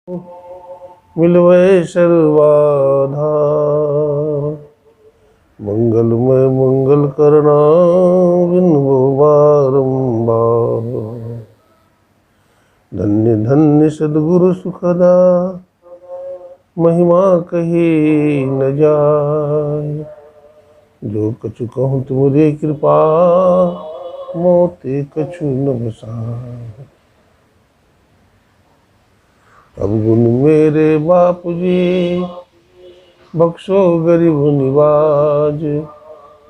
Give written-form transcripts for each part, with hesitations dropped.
मिलवै सर्वाधार। मंगलमय मंगल करना बिनु बारंबार। धन्य धन्य सद्गुरु सुखदा महिमा कही न जाय। जो कछु कहूँ तुमरे कृपा मोते कछु न बसाय। अब गुण मेरे बापू जी बख्शो गरीब निवाज।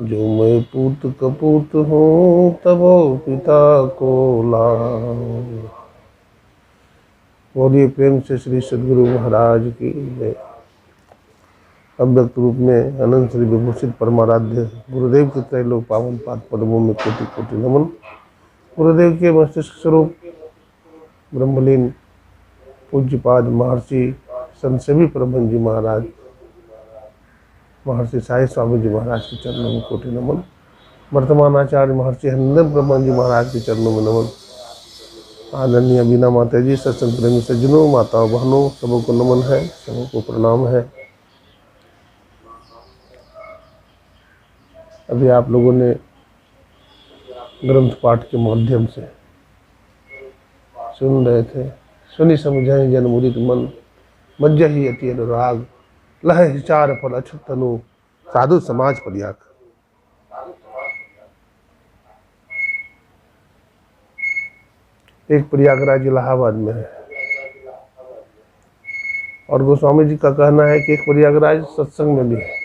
जो मैं पूत कपूत हूँ तबो पिता को लाज। बोलिए प्रेम से श्री सद्गुरु महाराज की जय। अव्यक्त रूप में अनंत श्री विभूषित परमाराध्य गुरुदेव के त्रैलोक पावन पाद पद्मों में कोटि कोटि नमन। गुरुदेव के मस्तिष्क स्वरूप ब्रह्मलीन पूज्यपाद महर्षि संत सभी प्रबंध जी महाराज महर्षि साई स्वामी जी महाराज के चरणों में कोटि नमन। वर्तमान आचार्य महर्षि हरिनंदन ब्रह्मन जी महाराज के चरणों में नमन। आदरणीय बीना माता जी, सत्संग प्रेमी सज्जनों, माताओं बहनों, सबको नमन है, सबको प्रणाम है। अभी आप लोगों ने ग्रंथ पाठ के माध्यम से सुन रहे थे। सुनी समझाएं जन मुदित मन, मज्जहि अति अनुराग। लह हिचार फल अछत तनु, साधु समाज पर्याग। एक प्रयागराज इलाहाबाद में है और गोस्वामी जी का कहना है कि एक प्रयागराज सत्संग में भी है।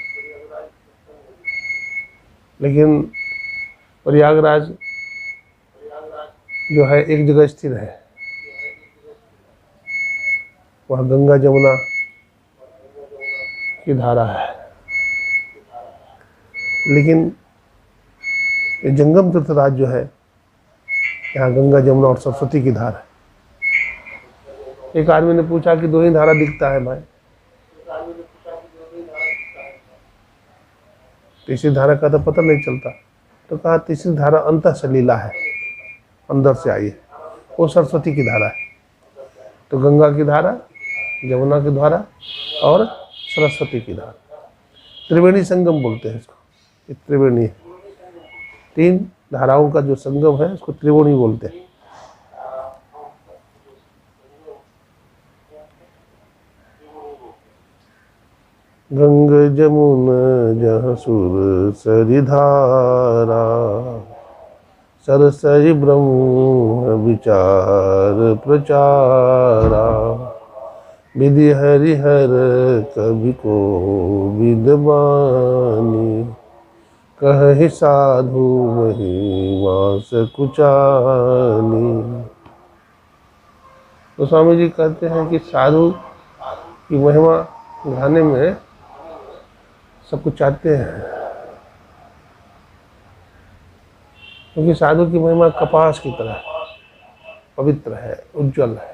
लेकिन प्रयागराज जो है एक जगह स्थिर है, वह गंगा जमुना की धारा है। लेकिन ये जंगम तीर्थराज जो है, यहाँ गंगा जमुना और सरस्वती की धारा है। एक आदमी ने पूछा कि दो ही धारा दिखता है भाई, तीसरी धारा का तो पता नहीं चलता। तो कहा तीसरी धारा अंतः सलीला है, अंदर से आई है, वो सरस्वती की धारा है। तो गंगा की धारा, जमुना की धारा और सरस्वती की धारा, त्रिवेणी संगम बोलते हैं इसको। ये त्रिवेणी है, तीन धाराओं का जो संगम है उसको त्रिवेणी बोलते हैं। गंग जमुना जहाँ सुर सरिधारा, सरसरि ब्रह्म विचार प्रचारा। विधि हरिहर कवि को विद्वानी, कहि साधु महिमा सकुचानी। तो स्वामी जी कहते हैं कि साधु की महिमा गाने में सब कुछ चाहते हैं, क्योंकि साधु की महिमा कपास की तरह पवित्र है, उज्जवल है,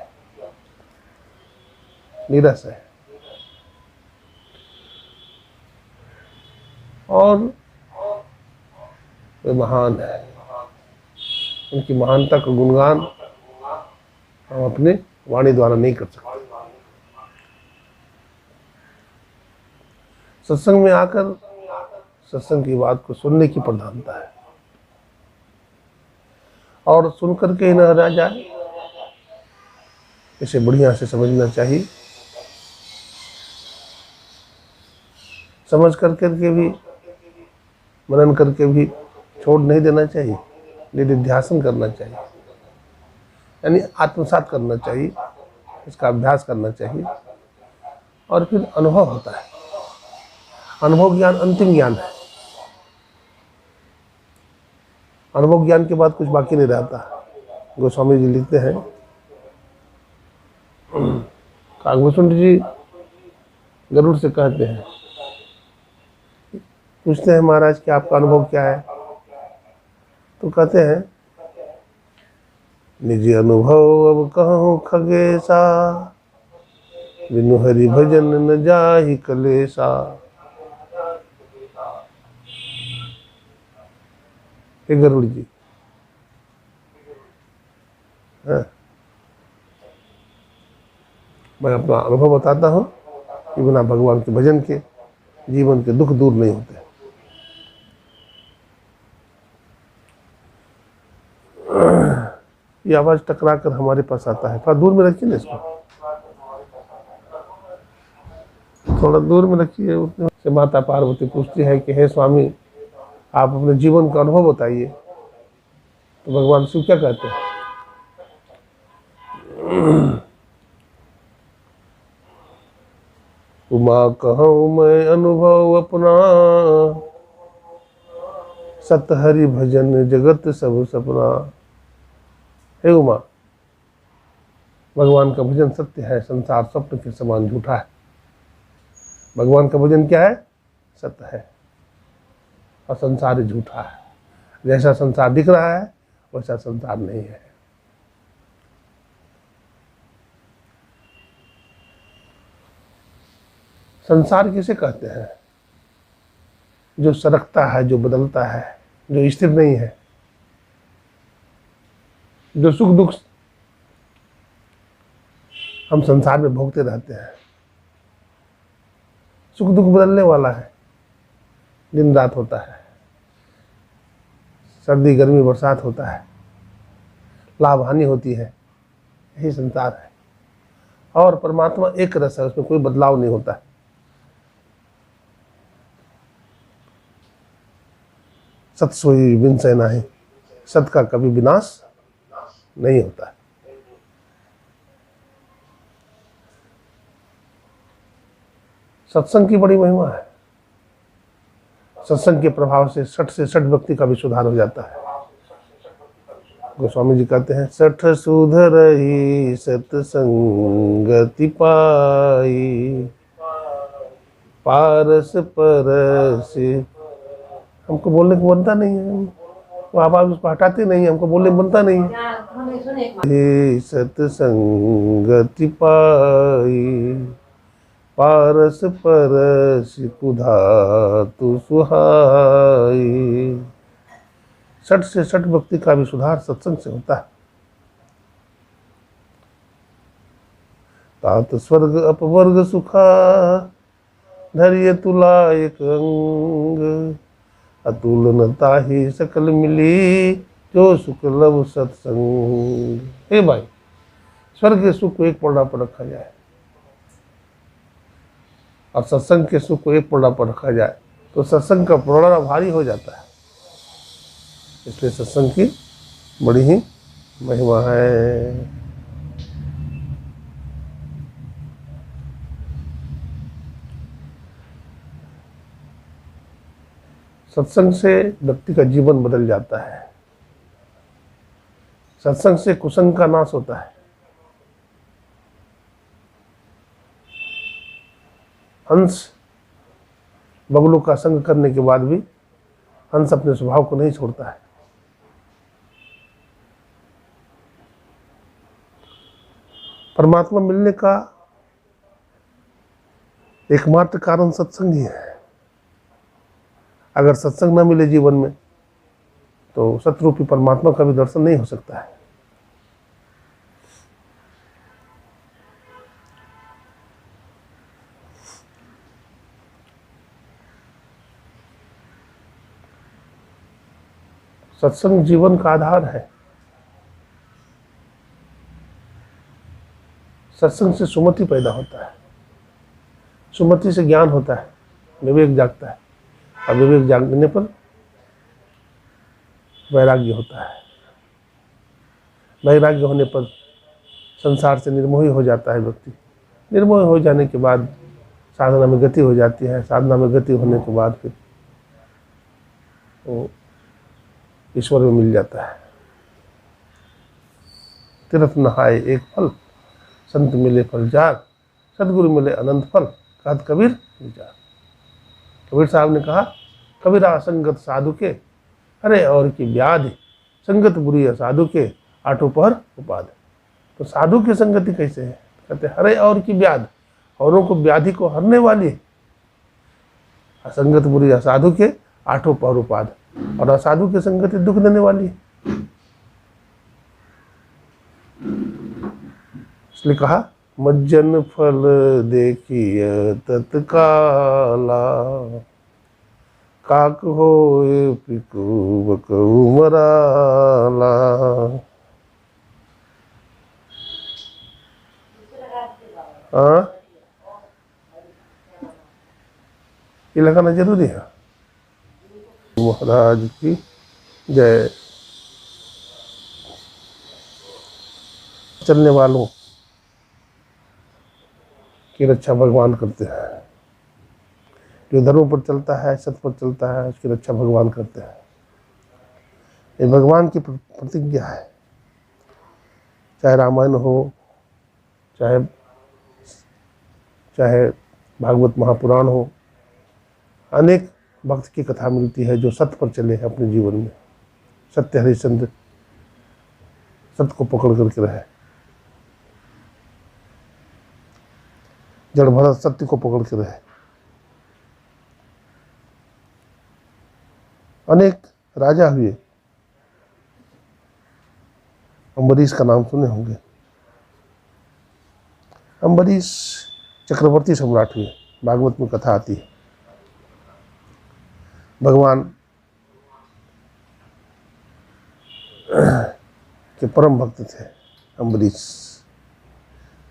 नीरस है। और वे महान है, उनकी महानता का गुणगान हम अपने वाणी द्वारा नहीं कर सकते। सत्संग में आकर सत्संग की बात को सुनने की प्रधानता है, और सुन करके ही न रह जाए, इसे बढ़िया से समझना चाहिए। समझ करके भी, मनन करके भी छोड़ नहीं देना चाहिए, निधिध्यासन करना चाहिए, यानी आत्मसात करना चाहिए, इसका अभ्यास करना चाहिए। और फिर अनुभव होता है। अनुभव ज्ञान अंतिम ज्ञान है। अनुभव ज्ञान के बाद कुछ बाकी नहीं रहता। गोस्वामी जी लिखते हैं, कागभूषण जी गरुड़ से कहते हैं, पूछते हैं महाराज कि आपका अनुभव क्या है? तो कहते हैं, निज अनुभव अब कहूँ खगेसा, बिनु हरि भजन न जाहि कलेसा। हे गरुड़ जी, मैं अपना अनुभव बताता हूँ कि बिना भगवान के भजन के जीवन के दुख दूर नहीं होते। ये आवाज टकरा कर हमारे पास आता है। थोड़ा दूर में रखिए ना इसको, थोड़ा दूर में रखिए। उससे माता पार्वती पूछती है कि हे स्वामी, आप अपने जीवन का अनुभव बताइए। तो भगवान शिव क्या कहते हैं? उमा कहूँ मैं अनुभव अपना, सत हरि भजन जगत सब सपना। हे उमा, भगवान का भजन सत्य है, संसार स्वप्न के समान झूठा है। भगवान का भजन क्या है? सत्य है, और संसार झूठा है। जैसा संसार दिख रहा है वैसा संसार नहीं है। संसार किसे कहते हैं? जो सरकता है, जो बदलता है, जो स्थिर नहीं है, जो सुख दुख हम संसार में भोगते रहते हैं। सुख दुख बदलने वाला है, दिन रात होता है, सर्दी गर्मी बरसात होता है, लाभ हानि होती है, यही संसार है। और परमात्मा एक रस है, उसमें कोई बदलाव नहीं होता है। सत सोई विनसे नाही, सत का कभी विनाश नहीं होता है। सत्संग की बड़ी महिमा है। सत्संग के प्रभाव से 60 से 60 व्यक्ति का भी सुधार हो जाता है। गोस्वामी जी कहते हैं, 60 सुधरहि सत्संगति पाई, पारस परसि। हमको बोलने को बनता नहीं है, वो आवाज उसको हटाते नहीं है, हमको बोलने बनता नहीं है। सत्संगति पाई, पारस परसि कुधातु सुहाई। 60 से 60 व्यक्ति का भी सुधार सत्संग से होता है। तात स्वर्ग अपवर्ग सुखा, धैर्य तुला एक अंग। अतुलनता ही सकल मिली, जो सुख लव सत्संग। हे भाई, स्वर्ग के सुख को एक पलड़ा पर रखा जाए और सत्संग के सुख को एक पलड़ा पर रखा जाए तो सत्संग का पलड़ा भारी हो जाता है। इसलिए सत्संग की बड़ी ही महिमा है। सत्संग से व्यक्ति का जीवन बदल जाता है। सत्संग से कुसंग का नाश होता है। हंस बगुलों का संग करने के बाद भी हंस अपने स्वभाव को नहीं छोड़ता है। परमात्मा मिलने का एकमात्र कारण सत्संग ही है। अगर सत्संग न मिले जीवन में तो सतरूपी परमात्मा का भी दर्शन नहीं हो सकता है। सत्संग जीवन का आधार है। सत्संग से सुमति पैदा होता है, सुमति से ज्ञान होता है, विवेक जागता है, और विवेक जागने पर वैराग्य होता है। वैराग्य होने पर संसार से निर्मोही हो जाता है व्यक्ति। निर्मोही हो जाने के बाद साधना में गति हो जाती है। साधना में गति होने के बाद फिर वो ईश्वर में मिल जाता है। तीर्थ नहाए एक फल, संत मिले फल जार, सदगुरु मिले अनंत फल, कहत कबीर विचार। कबीर साहब ने कहा, कबीरा संगत साधु के, अरे और की व्याधि, संगत बुरी असाधु के, आठों पहर उपाध। तो साधु की संगति कैसे है? कहते हरे और की व्याध, औरों को व्याधि को हरने वाली है। असंगत बुरी असाधु के, आठों पहर उपाध। और असाधु की संगति दुख देने वाली है। इसलिए कहा, मज्जन फल देखिय तत्काला, काक होए पिकु बकऊ मराला। हाँ, ये लगाना जरूरी है। महाराज की जय। चलने वालों की रक्षा भगवान करते हैं। जो धर्म पर चलता है, सत्य पर चलता है, उसकी रक्षा भगवान करते हैं। ये भगवान की प्रतिज्ञा है। चाहे रामायण हो, चाहे भागवत महापुराण हो, अनेक भक्त की कथा मिलती है जो सत्य पर चले हैं अपने जीवन में। सत्य हरिश्चंद्र सत्य को पकड़ करके रहे, जड़ भरत सत्य को पकड़ के रहे। अनेक राजा हुए, अम्बरीश का नाम सुने होंगे। अम्बरीश चक्रवर्ती सम्राट हुए, भागवत में कथा आती है। भगवान के परम भक्त थे अम्बरीश।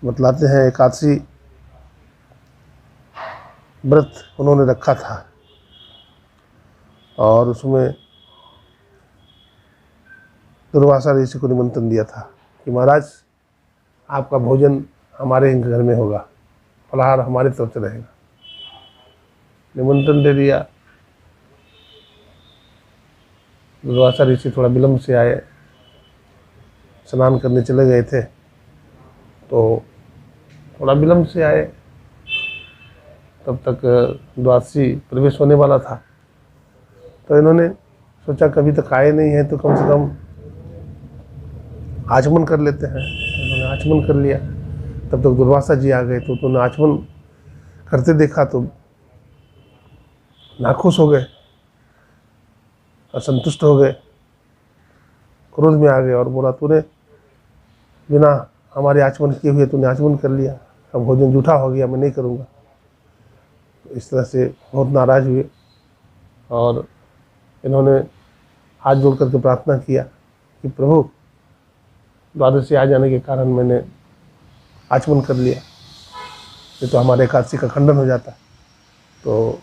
बतलाते हैं एकादशी व्रत उन्होंने रखा था और उसमें दुर्वासा ऋषि को निमंत्रण दिया था कि महाराज आपका भोजन हमारे घर में होगा, फलाहार हमारी तरफ से रहेगा। निमंत्रण दे दिया। दुर्वासा ऋषि थोड़ा विलम्ब से आए, स्नान करने चले गए थे, तो थोड़ा विलम्ब से आए। तब तक द्वादशी प्रवेश होने वाला था, तो इन्होंने सोचा कभी तक आए नहीं है तो कम से कम आचमन कर लेते हैं। उन्होंने आचमन कर लिया। तब तक दुर्वासा जी आ गए, तो उन्होंने आचमन करते देखा तो नाखुश हो गए, असंतुष्ट हो गए, क्रोध में आ गए और बोला तूने बिना हमारे आचमन किए हुए तूने आचमन कर लिया, अब भोजन जूठा हो गया, मैं नहीं करूँगा। तो इस तरह से बहुत नाराज हुए और इन्होंने हाथ जोड़ करके प्रार्थना किया कि प्रभु द्वादशी आ जाने के कारण मैंने आचमन कर लिया, ये तो हमारे एकादशी का खंडन हो जाता। तो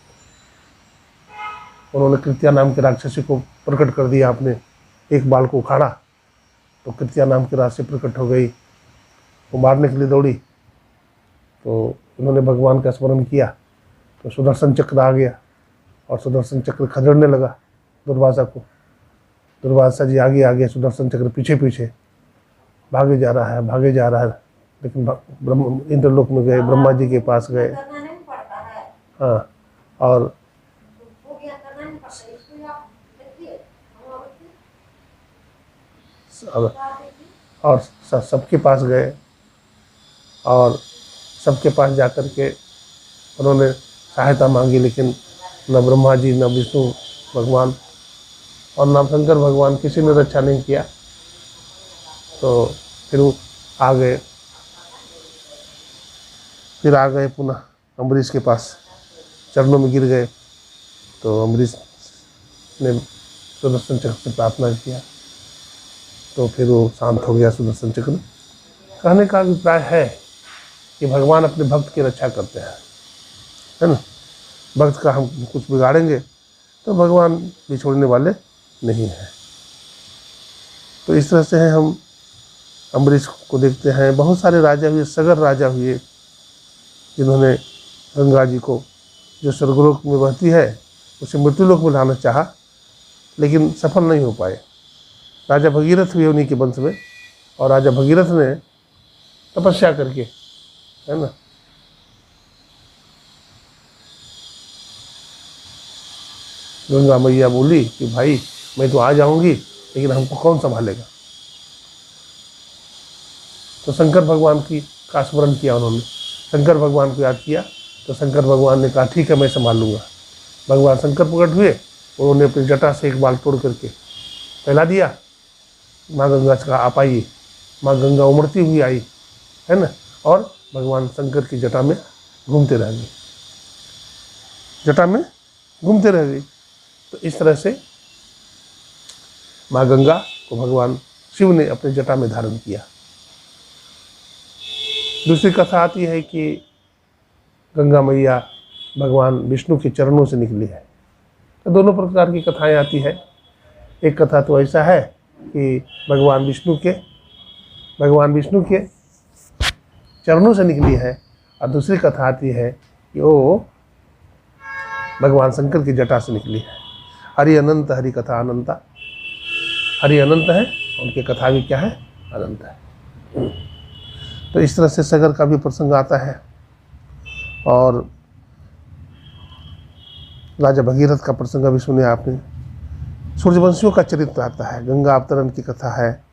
उन्होंने कृत्या नाम के राक्षसी को प्रकट कर दिया, अपने एक बाल को उखाड़ा तो कृत्या नाम की राशि प्रकट हो गई, वो मारने के लिए दौड़ी। तो उन्होंने भगवान का स्मरण किया तो सुदर्शन चक्र आ गया और सुदर्शन चक्र खदेड़ने लगा दुर्वासा को। दुर्वासा जी आगे आगे, सुदर्शन चक्र पीछे पीछे भागे जा रहा है, भागे जा रहा है। लेकिन ब्रह्म इंद्रलोक में गए, ब्रह्मा जी के पास गए। हाँ, और सबके पास गए और सबके पास जाकर के उन्होंने सहायता मांगी, लेकिन न ब्रह्मा जी, न विष्णु भगवान और न शंकर भगवान, किसी ने रक्षा नहीं किया। तो फिर वो आ गए, पुनः अम्बरीश के पास, चरणों में गिर गए। तो अम्बरीश ने सुदर्शन चक्र से प्रार्थना किया तो फिर वो शांत हो गया सुदर्शन चक्र। कहने का अभिप्राय है कि भगवान अपने भक्त की रक्षा करते हैं, है ना। भक्त का हम कुछ बिगाड़ेंगे तो भगवान भी छोड़ने वाले नहीं हैं। तो इस तरह से है हम अम्बरीश को देखते हैं। बहुत सारे राजा हुए, सगर राजा हुए, जिन्होंने गंगा जी को जो स्वर्गलोक में बहती है उसे मृत्युलोक में लाना चाहा, लेकिन सफल नहीं हो पाए। राजा भगीरथ हुए उन्हीं के वंश में, और राजा भगीरथ ने तपस्या करके, है ना, गंगा मैया बोली कि भाई मैं तो आ जाऊंगी, लेकिन हमको कौन संभालेगा। तो शंकर भगवान की का स्मरण किया उन्होंने, शंकर भगवान को याद किया। तो शंकर भगवान ने कहा ठीक है मैं संभाल लूँगा। भगवान शंकर प्रकट हुए, उन्होंने अपनी जटा से एक बाल तोड़ करके फैला दिया। माँ गंगा से कहा आप आइए। माँ गंगा उमड़ती हुई आई, है ना, और भगवान शंकर की जटा में घूमते रह गई, जटा में घूमते रह गई। तो इस तरह से माँ गंगा को भगवान शिव ने अपने जटा में धारण किया। दूसरी कथा आती है कि गंगा मैया भगवान विष्णु के चरणों से निकली है। तो दोनों प्रकार की कथाएं आती है। एक कथा तो ऐसा है कि भगवान विष्णु के चरणों से निकली है, और दूसरी कथा आती है कि वो भगवान शंकर की जटा से निकली है। हरि अनंत, हरि कथा अनंता। हरि अनंत है, उनकी कथा भी क्या है, अनंत है। तो इस तरह से सगर का भी प्रसंग आता है, और राजा भगीरथ का प्रसंग अभी सुने आपने। सूर्यवंशियों का चरित्र आता है, गंगा अवतरण की कथा है,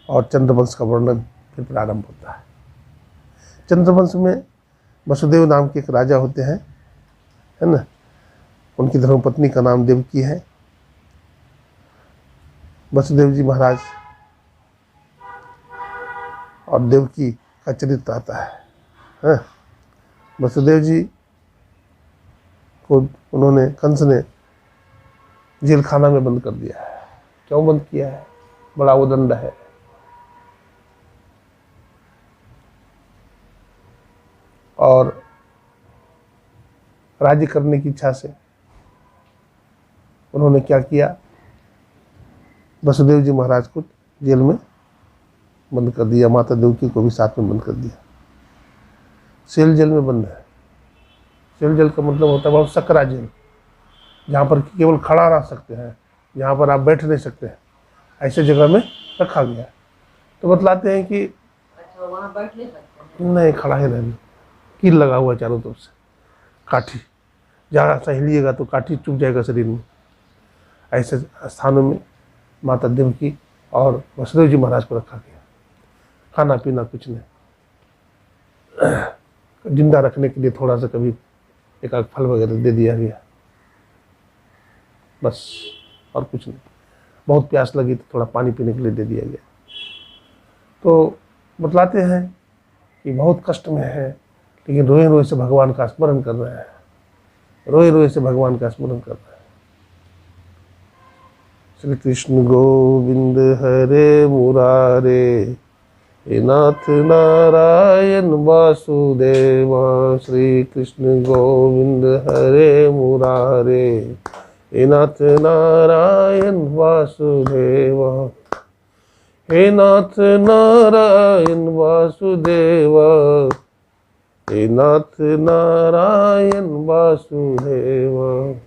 और चंद्रवंश का वर्णन फिर प्रारंभ होता है। चंद्रवंश में वसुदेव नाम के एक राजा होते हैं, है ना। उनकी धर्मपत्नी का नाम देवकी है। वसुदेव जी महाराज और देवकी का चरित्र आता है। वसुदेव जी को उन्होंने, कंस ने जेल खाना में बंद कर दिया है। क्यों बंद किया है? बड़ा उदंड है। और राज्य करने की इच्छा से उन्होंने क्या किया, वसुदेव जी महाराज को जेल में बंद कर दिया, माता देवकी को भी साथ में बंद कर दिया। सेल जेल में बंद है। सेल जेल का मतलब होता है बहुत सकरा जेल, जहाँ पर केवल खड़ा रह सकते हैं, जहाँ पर आप बैठ नहीं सकते हैं, ऐसे जगह में रखा गया। तो बतलाते हैं कि अच्छा, वहाँ बैठ नहीं सकते? नहीं, खड़ा ही रहेंगे। कील लगा हुआ चारों तरफ से, काठी, जहाँ सा हिलिएगा तो काठी चुभ जाएगा शरीर में। ऐसे स्थानों में माता देवकी और वसुदेव जी महाराज को रखा गया। खाना पीना कुछ नहीं, जिंदा रखने के लिए थोड़ा सा कभी एक आध फल वगैरह दे दिया गया, बस, और कुछ नहीं। बहुत प्यास लगी तो थोड़ा पानी पीने के लिए दे दिया गया। तो बतलाते हैं कि बहुत कष्ट में है, लेकिन रोए रोए से भगवान का स्मरण कर रहे हैं, रोए रोए से भगवान का स्मरण कर रहे हैं। श्री कृष्ण गोविंद हरे मुरारे, हे नाथ नारायण वासुदेव। श्री कृष्ण गोविंद हरे मुरारे, हे नाथ नारायण वासुदेव। हे नाथ नारायण वासुदेव, हे नाथ नारायण वासुदेव।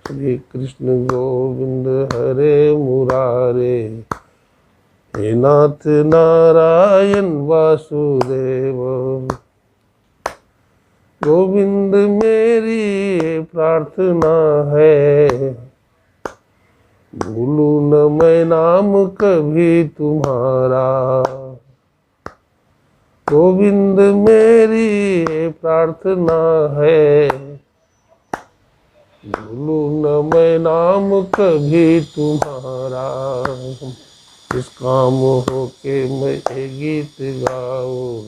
श्री कृष्ण गोविंद हरे मुरारे, हे नाथ नारायण वासुदेव। गोविंद मेरी प्रार्थना है, भूलूं न मैं नाम कभी तुम्हारा। गोविंद मेरी प्रार्थना है, भूलूं न मैं नाम कभी तुम्हारा। इस काम हो के मैं ये गीत गाओ,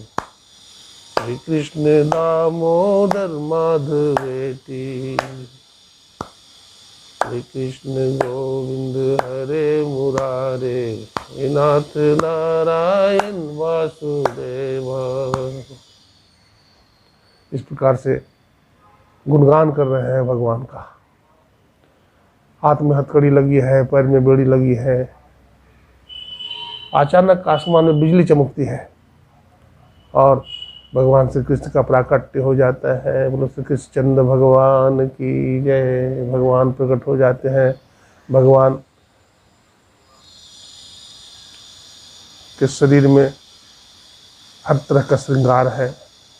श्री कृष्ण दामोदर माधवेति। श्री कृष्ण गोविंद हरे मुरारे, हे नाथ नारायण वासुदेव। इस प्रकार से गुणगान कर रहे हैं भगवान का। हाथ में हथकड़ी लगी है, पैर में बेड़ी लगी है। अचानक आसमान में बिजली चमकती है और भगवान श्री कृष्ण का प्राकट्य हो जाता है। बोलो श्री कृष्ण चंद्र भगवान की जय। भगवान प्रकट हो जाते हैं। भगवान के शरीर में हर तरह का श्रृंगार है।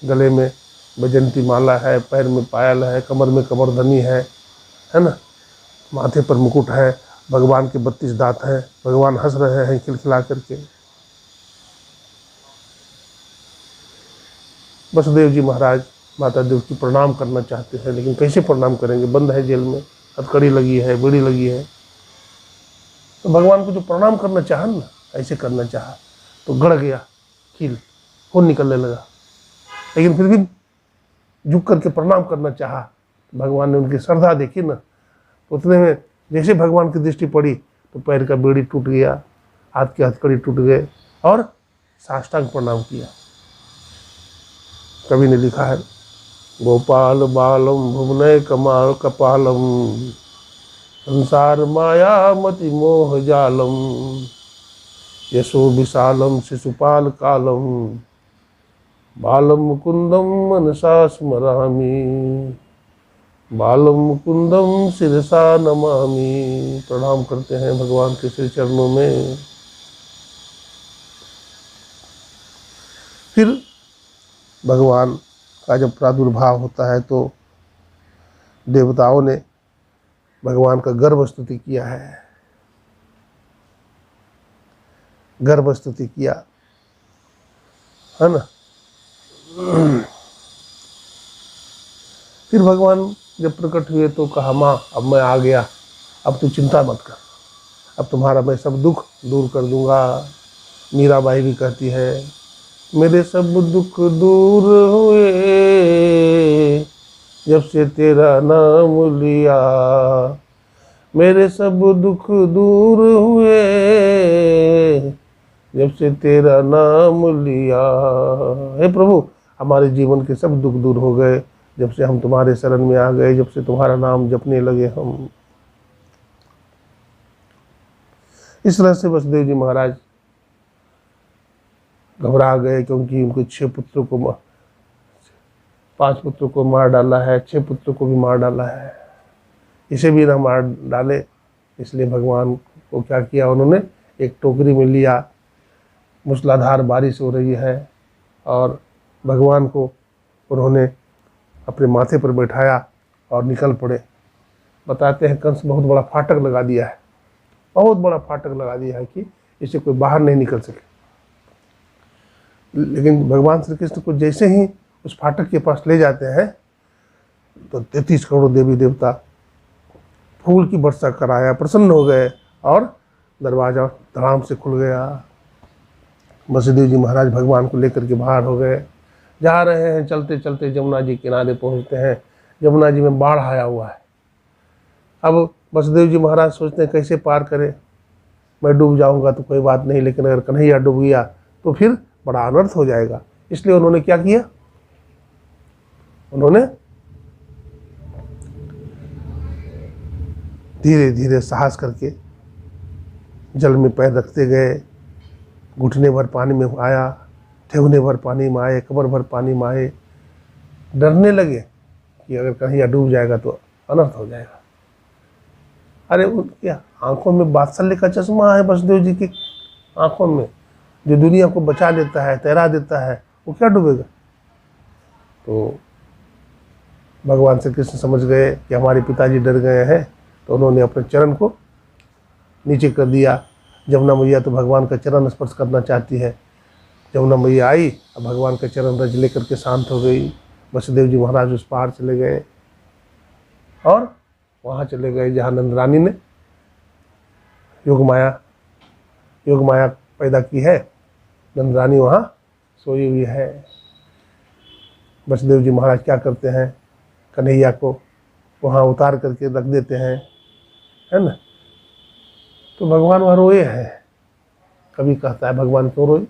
गले में वैजंती माला है, पैर में पायल है, कमर में कमरधनी है ना, माथे पर मुकुट है। भगवान के 32 दांत हैं। भगवान हंस रहे हैं खिलखिला करके। वसुदेव जी महाराज माता देवकी प्रणाम करना चाहते हैं, लेकिन कैसे प्रणाम करेंगे, बंद है जेल में, हथकड़ी लगी है, बेड़ी लगी है। तो भगवान को जो प्रणाम करना चाहा ना, ऐसे करना चाहा तो गड़ गया कील, खून निकलने लगा। लेकिन फिर भी झुक करके प्रणाम करना चाहा। भगवान ने उनकी श्रद्धा देखी ना, उतने में जैसे भगवान की दृष्टि पड़ी तो पैर का बेड़ी टूट गया, हाथ की हथकड़ी टूट गए और साष्टांग प्रणाम किया। कवि ने लिखा है, गोपाल बालम भुवनय कमाल कपालम संसार माया मति मोह जालम यशो विशालम शिशुपाल कालम बालम मुकुंदम मनसा स्मरामि बालम मुकुंदम शिरसा नमामि। प्रणाम करते हैं भगवान के श्री चरणों में। फिर भगवान का जब प्रादुर्भाव होता है तो देवताओं ने भगवान का गर्भ स्तुति किया है, गर्भ स्तुति किया है ना। फिर भगवान जब प्रकट हुए तो कहा, माँ अब मैं आ गया, अब तू चिंता मत कर, अब तुम्हारा मैं सब दुख दूर कर दूंगा। मीराबाई भी कहती है, मेरे सब दुख दूर हुए जब से तेरा नाम लिया, मेरे सब दुख दूर हुए जब से तेरा नाम लिया। हे प्रभु, हमारे जीवन के सब दुख दूर हो गए जब से हम तुम्हारे शरण में आ गए, जब से तुम्हारा नाम जपने लगे हम। इस तरह से वसुदेव जी महाराज घबरा गए, क्योंकि उनके 5 पुत्रों को मार डाला है, 6 पुत्रों को भी मार डाला है, इसे भी ना मार डाले। इसलिए भगवान को क्या किया, उन्होंने एक टोकरी में लिया, मूसलाधार बारिश हो रही है और भगवान को उन्होंने अपने माथे पर बैठाया और निकल पड़े। बताते हैं कंस बहुत बड़ा फाटक लगा दिया है, बहुत बड़ा फाटक लगा दिया है कि इससे कोई बाहर नहीं निकल सके। लेकिन भगवान श्री कृष्ण को जैसे ही उस फाटक के पास ले जाते हैं तो 33 करोड़ देवी देवता फूल की वर्षा कराया, प्रसन्न हो गए और दरवाजा धड़ाम से खुल गया। वसुदेव जी महाराज भगवान को लेकर के बाहर हो गए, जा रहे हैं, चलते चलते जमुना जी किनारे पहुंचते हैं। जमुना जी में बाढ़ आया हुआ है। अब वसुदेव जी महाराज सोचते हैं कैसे पार करें, मैं डूब जाऊंगा तो कोई बात नहीं, लेकिन अगर कन्हैया डूब गया तो फिर बड़ा अनर्थ हो जाएगा। इसलिए उन्होंने क्या किया, उन्होंने धीरे धीरे साहस करके जल में पैर रखते गए, घुटने भर पानी में आया, ठेवने भर पानी में आए, कमर भर पानी में आए। डरने लगे कि अगर कहीं डूब जाएगा तो अनर्थ हो जाएगा। अरे उनकी आंखों में वात्सल्य का चश्मा है, वसुदेव जी की आंखों में, जो दुनिया को बचा लेता है, तैरा देता है, वो क्या डूबेगा। तो भगवान श्री कृष्ण समझ गए कि हमारे पिताजी डर गए हैं, तो उन्होंने अपने चरण को नीचे कर दिया। जमुना मैया तो भगवान का चरण स्पर्श करना चाहती है। जमुना मैया आई, अब भगवान का चरण रज लेकर के शांत हो गई। वसुदेव जी महाराज उस पार चले गए और वहाँ चले गए जहाँ नंद रानी ने योग माया पैदा की है। नंद रानी वहाँ सोई हुई है। वसुदेव जी महाराज क्या करते हैं, कन्हैया को वहाँ उतार करके रख देते हैं, है ना। तो भगवान वहाँ रोए हैं। कभी कहता है भगवान क्यों रोए,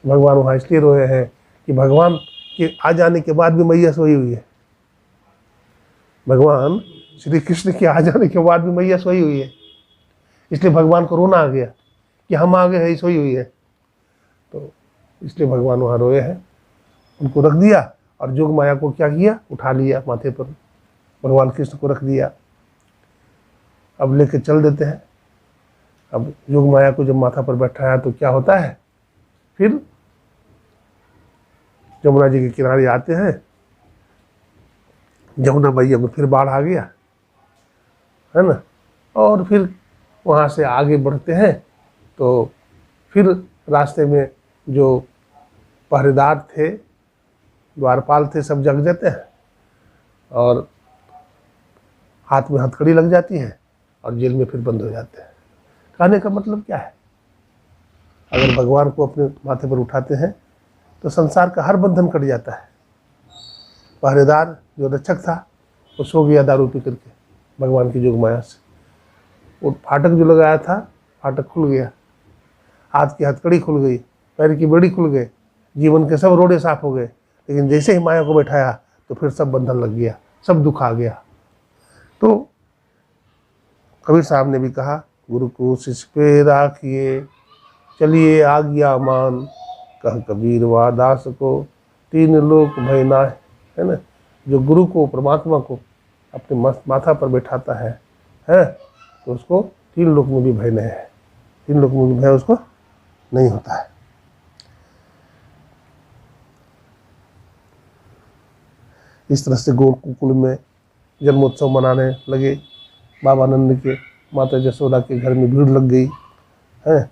भगवान वहाँ इसलिए रोए हैं कि भगवान के आ जाने के बाद भी मैया सोई हुई है। भगवान श्री कृष्ण के आ जाने के बाद भी मैया सोई हुई है, इसलिए भगवान को रोना आ गया कि हम आ गए हैं, सोई हुई है। तो इसलिए भगवान वहाँ रोए हैं, उनको रख दिया और जोग माया को क्या किया, उठा लिया माथे पर, भगवान कृष्ण को रख दिया। अब लेके चल देते हैं। अब जोग माया को जब माथा पर बैठाया तो क्या होता है, फिर जमुना जी के किनारे आते हैं। जमुना मैया में फिर बाढ़ आ गया, है ना। और फिर वहाँ से आगे बढ़ते हैं तो फिर रास्ते में जो पहरेदार थे, द्वारपाल थे, सब जग जाते हैं और हाथ में हथकड़ी लग जाती है और जेल में फिर बंद हो जाते हैं। कहने का मतलब क्या है, अगर भगवान को अपने माथे पर उठाते हैं तो संसार का हर बंधन कट जाता है। पहरेदार जो रक्षक था वो सो गया दारू पी करके भगवान की जोग माया से। वो फाटक जो लगाया था, फाटक खुल गया, हाथ की हथकड़ी खुल गई, पैर की बेड़ी खुल गए, जीवन के सब रोड़े साफ हो गए। लेकिन जैसे ही माया को बैठाया तो फिर सब बंधन लग गया, सब दुख आ गया। तो कबीर साहब ने भी कहा, गुरु को शिष्य पे राखिए, चलिए आज्ञा मान, कह कबीर वा दास को, तीन लोक भय ना, है ना। जो गुरु को, परमात्मा को अपने माथा पर बैठाता है तो उसको तीन लोक में भी भय नहीं है, तीन लोक में भी भय उसको नहीं होता है। इस तरह से गोकुल में जन्मोत्सव मनाने लगे। बाबा नंद के, माता यशोदा के घर में भीड़ लग गई है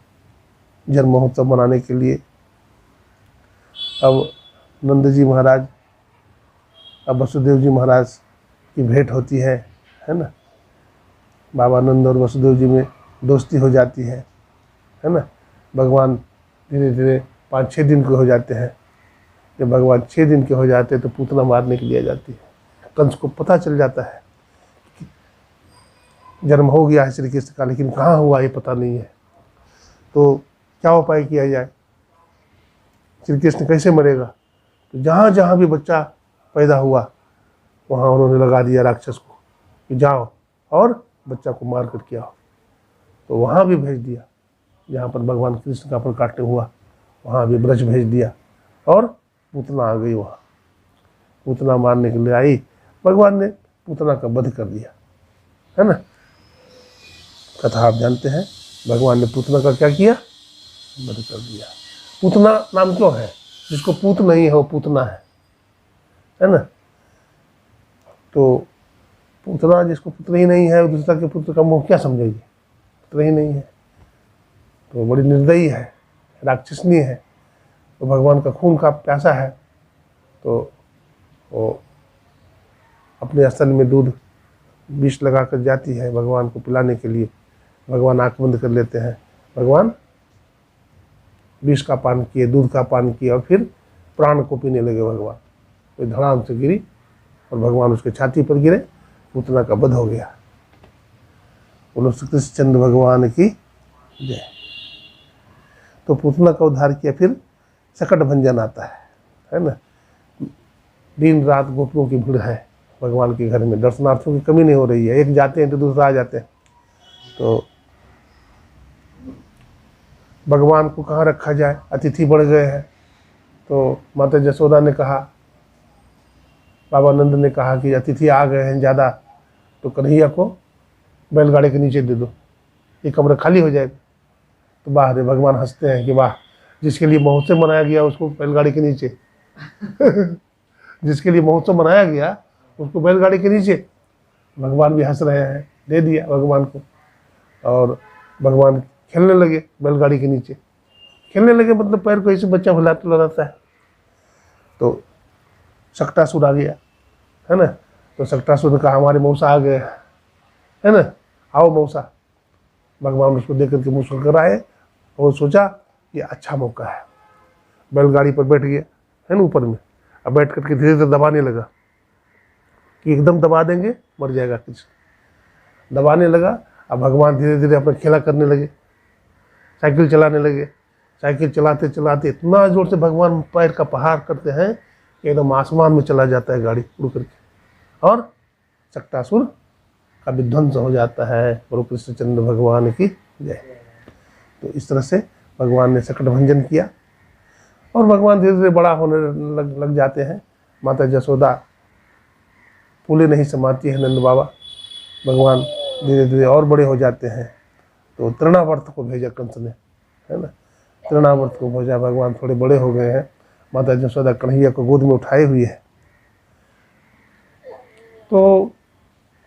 जन्म महोत्सव मनाने के लिए। अब नंद जी महाराज, अब वसुदेव जी महाराज की भेंट होती है ना। बाबा नंद और वसुदेव जी में दोस्ती हो जाती है ना। भगवान धीरे धीरे 5-6 दिन के हो जाते हैं। जब भगवान 6 दिन के हो जाते हैं तो पूतना मारने के लिए आ जाती है। कंस को पता चल जाता है कि जन्म हो गया है श्री कृष्ण का, लेकिन कहाँ हुआ ये पता नहीं है। तो क्या उपाय किया जाए, श्री कृष्ण कैसे मरेगा। तो जहाँ जहाँ भी बच्चा पैदा हुआ वहाँ उन्होंने लगा दिया राक्षस को कि जाओ और बच्चा को मार करके आओ। तो वहाँ भी भेज दिया, जहाँ पर भगवान कृष्ण का प्रकाट्य हुआ वहाँ भी ब्रज भेज दिया और पूतना आ गई वहाँ। पूतना मारने के लिए आई, भगवान ने पूतना का वध कर दिया, है ना। कथा आप जानते हैं, भगवान ने पूतना का क्या किया, वध कर दिया। पूतना नाम क्यों है, जिसको पूत नहीं है वो पूतना है ना। तो पूतना जिसको पुत्र ही नहीं है, दूसरा के पुत्र का मोह क्या समझेगी, पुत्र ही नहीं है तो बड़ी निर्दयी है, राक्षसनी है। तो भगवान का खून का प्यासा है तो वो अपने स्तन में दूध विष लगा कर जाती है भगवान को पिलाने के लिए। भगवान आँख बंद कर लेते हैं, भगवान विष का पान किए, दूध का पान किया और फिर प्राण को पीने लगे भगवान। तो धड़ाम से गिरी और भगवान उसके छाती पर गिरे, पूतना का वध हो गया। बोलो श्री कृष्णचंद्र भगवान की जय। तो पूतना का उद्धार किया। फिर सकट भंजन आता है ना। दिन रात गोपियों की भीड़ है भगवान के घर में, दर्शनार्थियों की कमी नहीं हो रही है। एक जाते हैं तो दूसरा आ जाते हैं। तो भगवान को कहाँ रखा जाए, अतिथि बढ़ गए हैं। तो माता यशोदा ने कहा, बाबा नंद ने कहा कि अतिथि आ गए हैं ज़्यादा, तो कन्हैया को बैलगाड़ी के नीचे दे दो, ये कमरा खाली हो जाएगा। तो बाहर भगवान हंसते हैं कि वाह, जिसके लिए महोत्सव मनाया गया उसको बैलगाड़ी के नीचे जिसके लिए महोत्सव मनाया गया उसको बैलगाड़ी के नीचे। भगवान भी हंस रहे हैं, दे दिया भगवान को। और भगवान खेलने लगे बैलगाड़ी के नीचे। खेलने लगे मतलब पैर को ऐसे बच्चा हिलाता रहता है। तो शक्टासुर आ गया, है ना। तो शक्टासुर ने कहा, हमारे मौसा आ गए, है ना, आओ मौसा। भगवान उसको देख करके मुस्कुरा कर आए और सोचा ये अच्छा मौका है। बैलगाड़ी पर बैठ गया, है ना, ऊपर में। अब बैठ करके धीरे धीरे दबाने लगा कि एकदम दबा देंगे मर जाएगा कृष्ण। दबाने लगा। अब भगवान धीरे धीरे अपना खेला करने लगे, साइकिल चलाने लगे। साइकिल चलाते चलाते इतना जोर से भगवान पैर का प्रहार करते हैं कि एकदम आसमान में चला जाता है गाड़ी उड़ करके, और शक्टासुर का विध्वंस हो जाता है। गुरु कृष्णचंद्र भगवान की जय। तो इस तरह से भगवान ने सकट भंजन किया और भगवान धीरे धीरे बड़ा होने लग जाते हैं। माता यशोदा फूले नहीं समाती है नंद बाबा। भगवान धीरे धीरे और बड़े हो जाते हैं। तो तृणावर्त को भेजा कंस ने, है ना। तृणावर्त को भेजा, भगवान थोड़े बड़े हो गए हैं। माता यशोदा कन्हैया को गोद में उठाए हुई है। तो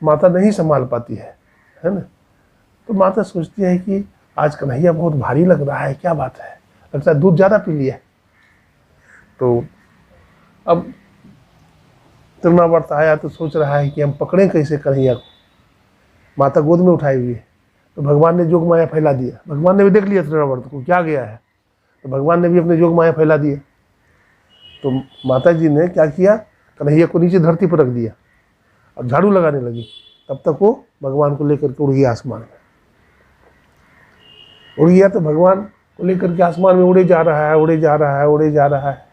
माता नहीं संभाल पाती है ना। तो माता सोचती है कि आज कन्हैया बहुत भारी लग रहा है, क्या बात है, लगता है दूध ज़्यादा पी लिया। तो अब तृणावर्त आया तो सोच रहा है कि हम पकड़ें कैसे कन्हैया को। माता गोद में उठाई हुई है। तो भगवान ने जोग माया फैला दिया। भगवान ने भी देख लिया तृणावर्त को क्या गया है, तो भगवान ने भी अपने जोग माया फैला दिया। तो माता जी ने क्या किया, कन्हैया को नीचे धरती पर रख दिया और झाड़ू लगाने लगी। तब तक वो भगवान को लेकर के उड़ गया आसमान में। उड़ गया तो भगवान को लेकर के आसमान में उड़े जा रहा है, उड़े जा रहा है, उड़े जा रहा है।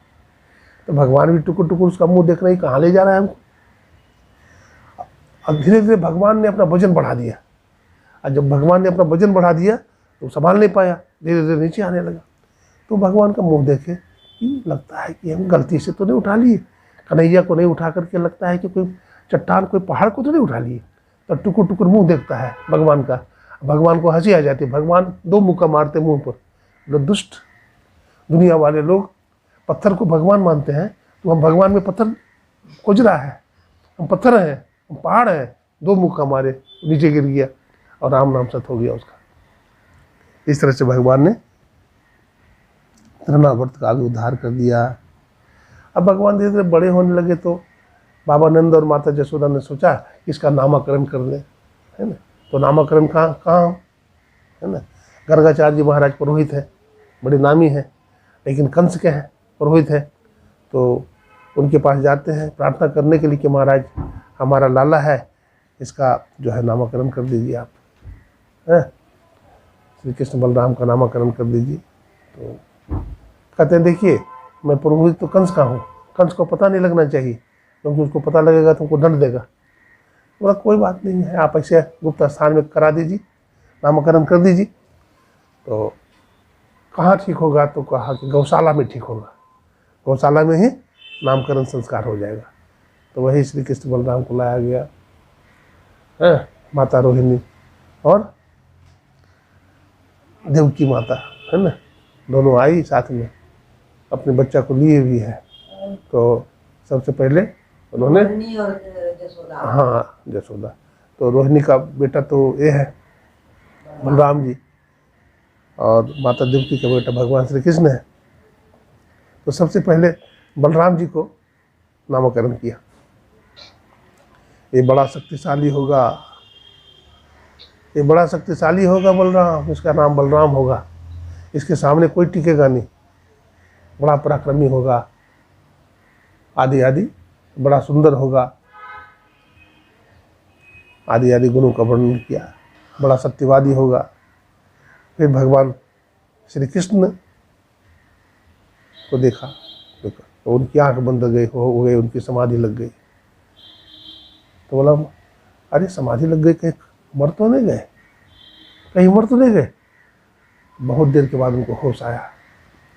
तो भगवान भी टुकुर टुकुर उसका मुंह देख रहे, कहाँ ले जा रहा है हमको। अब धीरे धीरे भगवान ने अपना वजन बढ़ा दिया, और जब भगवान ने अपना वजन बढ़ा दिया तो संभाल नहीं पाया, धीरे धीरे नीचे आने लगा। तो भगवान का मुंह देखे कि लगता है कि हम गलती से तो नहीं उठा लिए, कन्हैया को नहीं उठा करके लगता है कि कोई चट्टान, कोई पहाड़ को तो नहीं उठा लिए। तो टुकुर टुकुर मुंह देखता है भगवान का। भगवान को हंसी आ जाती है, भगवान दो मुक्का मारते मुंह पर। जो दुष्ट दुनिया वाले लोग पत्थर को भगवान मानते हैं, तो हम भगवान में पत्थर खोज रहा है, हम पत्थर हैं, हम पहाड़ हैं। दो मुक्का मारे, नीचे गिर गया और राम नाम सत हो गया उसका। इस तरह से भगवान ने तृणावर्त का भी उद्धार कर दिया। अब भगवान धीरे धीरे बड़े होने लगे तो बाबा नंद और माता जसोदा ने सोचा इसका नामकरण कर दें, है ना। तो नामकरण कहाँ है ना, गर्गाचार्य जी महाराज पुरोहित है, बड़े नामी हैं, लेकिन कंस के हैं, पुरोहित है। तो उनके पास जाते हैं प्रार्थना करने के लिए कि महाराज हमारा लाला है, इसका जो है नामकरण कर दीजिए आप, हैं, श्री कृष्ण बलराम का नामकरण कर दीजिए। तो कहते हैं देखिए मैं पुरोहित तो कंस का हूँ, कंस को पता नहीं लगना चाहिए, क्योंकि उसको पता लगेगा तो उनको दंड देगा। बोला कोई बात नहीं है, आप ऐसे गुप्त स्थान में करा दीजिए, नामकरण कर दीजिए। तो कहाँ ठीक होगा, तो कहा कि गौशाला में ठीक होगा, गौशाला में ही नामकरण संस्कार हो जाएगा। तो वही श्री कृष्ण बलराम को लाया गया है, माता रोहिणी और देवकी माता, है ना, दोनों आई साथ में, अपने बच्चा को लिए भी है। तो सबसे पहले उन्होंने, रोहिणी और जसोदा। हाँ जसोदा, तो रोहिणी का बेटा तो ये है बलराम जी, और माता देवकी का बेटा भगवान श्री कृष्ण है। तो सबसे पहले बलराम जी को नामकरण किया। ये बड़ा शक्तिशाली होगा, ये बड़ा शक्तिशाली होगा बलराम, इसका नाम बलराम होगा, इसके सामने कोई टिकेगा नहीं, बड़ा पराक्रमी होगा, आदि आदि, बड़ा सुंदर होगा, आदि आदि गुणों का वर्णन किया, बड़ा सत्यवादी होगा। फिर भगवान श्री कृष्ण को देखा तो उनकी आंख बंद हो गई, उनकी समाधि लग गई। तो बोला अरे समाधि लग गई, कहीं मर तो नहीं गए, कहीं मर तो नहीं गए। बहुत देर के बाद उनको होश आया।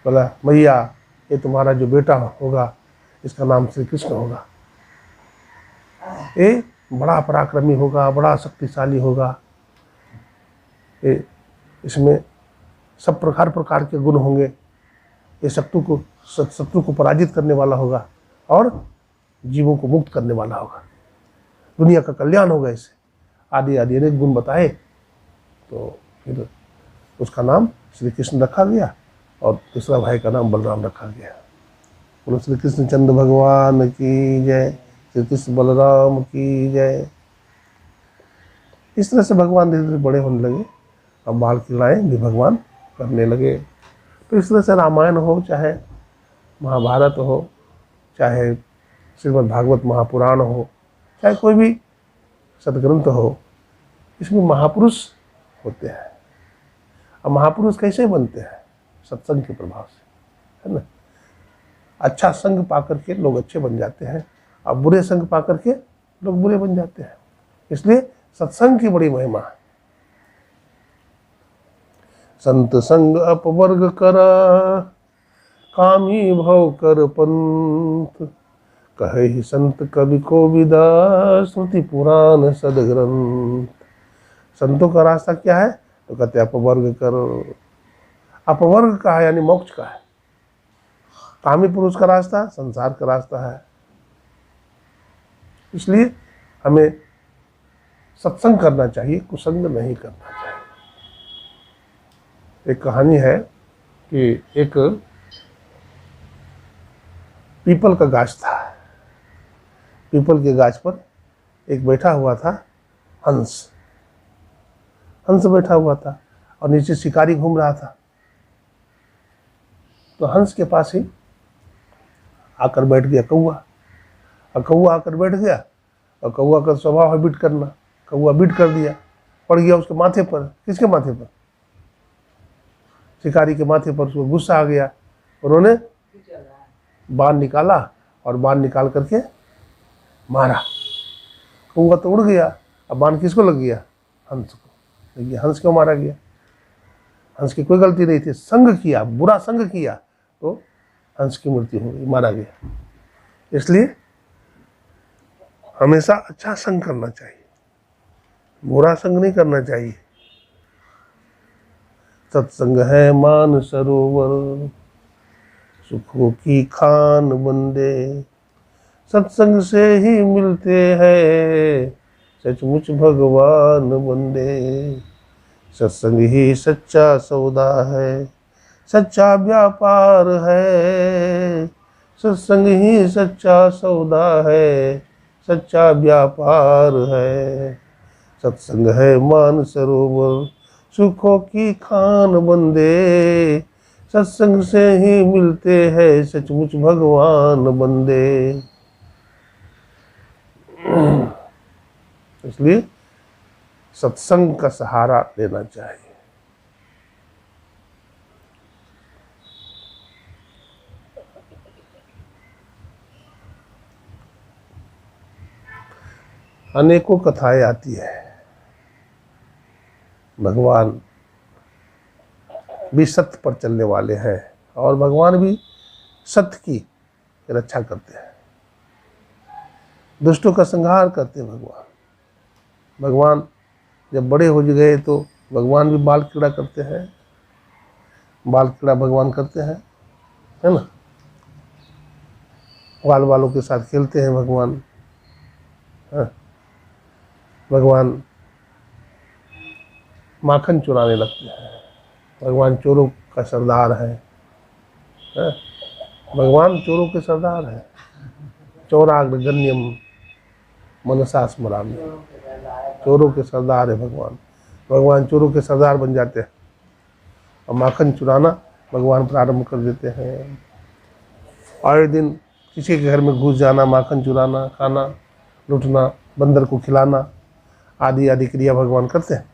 बोला मैया ये तुम्हारा जो बेटा होगा इसका नाम श्री कृष्ण होगा, ये बड़ा पराक्रमी होगा, बड़ा शक्तिशाली होगा, ये इसमें सब प्रकार के गुण होंगे, ये शत्रु को पराजित करने वाला होगा और जीवों को मुक्त करने वाला होगा, दुनिया का कल्याण होगा इससे, आदि आदि अनेक गुण बताए। तो फिर उसका नाम श्री कृष्ण रखा गया और दूसरा भाई का नाम बलराम रखा गया। बोलो श्री कृष्ण चंद्र भगवान की जय, श्री कृष्ण बलराम की जय। इस तरह से भगवान धीरे धीरे बड़े होने लगे, अब बाल क्रीड़ाएं भी भगवान करने लगे। तो इस तरह से रामायण हो, चाहे महाभारत हो, चाहे श्रीमद् भागवत महापुराण हो, चाहे कोई भी सदग्रंथ हो, इसमें महापुरुष होते हैं। अब महापुरुष कैसे बनते हैं? सत्संग के प्रभाव से, है ना। अच्छा संग पा करके लोग अच्छे बन जाते हैं, और बुरे संग पा करके लोग बुरे बन जाते हैं। इसलिए सत्संग की बड़ी महिमा है। संत संग अपवर्ग कर, कामी भव कर पंथ, कहे ही संत कवि को विदा, श्रुति पुराण सदग्रंथ। संतों का रास्ता क्या है? तो कहते अपवर्ग करो। अपवर्ग का है यानी मोक्ष का है। कामी पुरुष का रास्ता संसार का रास्ता है। इसलिए हमें सत्संग करना चाहिए, कुसंग नहीं करना चाहिए। एक कहानी है कि एक पीपल का गाछ था। पीपल के गाछ पर एक बैठा हुआ था हंस। हंस बैठा हुआ था और नीचे शिकारी घूम रहा था। तो हंस के पास ही आकर बैठ गया कौआ, और कौआ आकर बैठ गया, और कौआ का स्वभाव है बीट करना। कौआ बीट कर दिया, पड़ गया उसके माथे पर। किसके माथे पर? शिकारी के माथे पर। उसको गुस्सा आ गया, उन्होंने बाण निकाला और बाण निकाल करके मारा। कौआ तो उड़ गया, अब बाण किसको लग गया? हंस को लग गया। हंस क्यों मारा गया? हंस की कोई गलती नहीं थी, संग किया, बुरा संग किया तो हंस की मृत्यु हो गई, मारा गया। इसलिए हमेशा अच्छा संग करना चाहिए, बुरा संग नहीं करना चाहिए। सत्संग है मान सरोवर, सुखों की खान बंदे। सत्संग से ही मिलते हैं सचमुच भगवान बंदे। सत्संग ही सच्चा सौदा है, सच्चा व्यापार है। सत्संग ही सच्चा सौदा है, सच्चा व्यापार है। सत्संग है मान सरोवर, सुखों की खान बंदे। सत्संग से ही मिलते हैं सचमुच भगवान बंदे। इसलिए सत्संग का सहारा लेना चाहिए। अनेकों कथाएं आती है, भगवान भी सत्य पर चलने वाले हैं और भगवान भी सत्य की रक्षा करते हैं, दुष्टों का संहार करते हैं। भगवान जब बड़े हो गए तो भगवान भी बाल क्रीड़ा करते हैं, बाल क्रीड़ा भगवान करते हैं, है ना। बाल वालों के साथ खेलते हैं भगवान। हाँ? भगवान माखन चुराने लगते हैं, भगवान चोरों का सरदार है। भगवान चोरों के सरदार है। चौराग्रगण्यम मनसा स्मरामि, चोरों के सरदार है भगवान। भगवान चोरों के सरदार बन जाते हैं और माखन चुराना भगवान प्रारंभ कर देते हैं। आए दिन किसी के घर में घुस जाना, माखन चुराना, खाना, लूटना, बंदर को खिलाना, आदि आदि क्रिया भगवान करते हैं।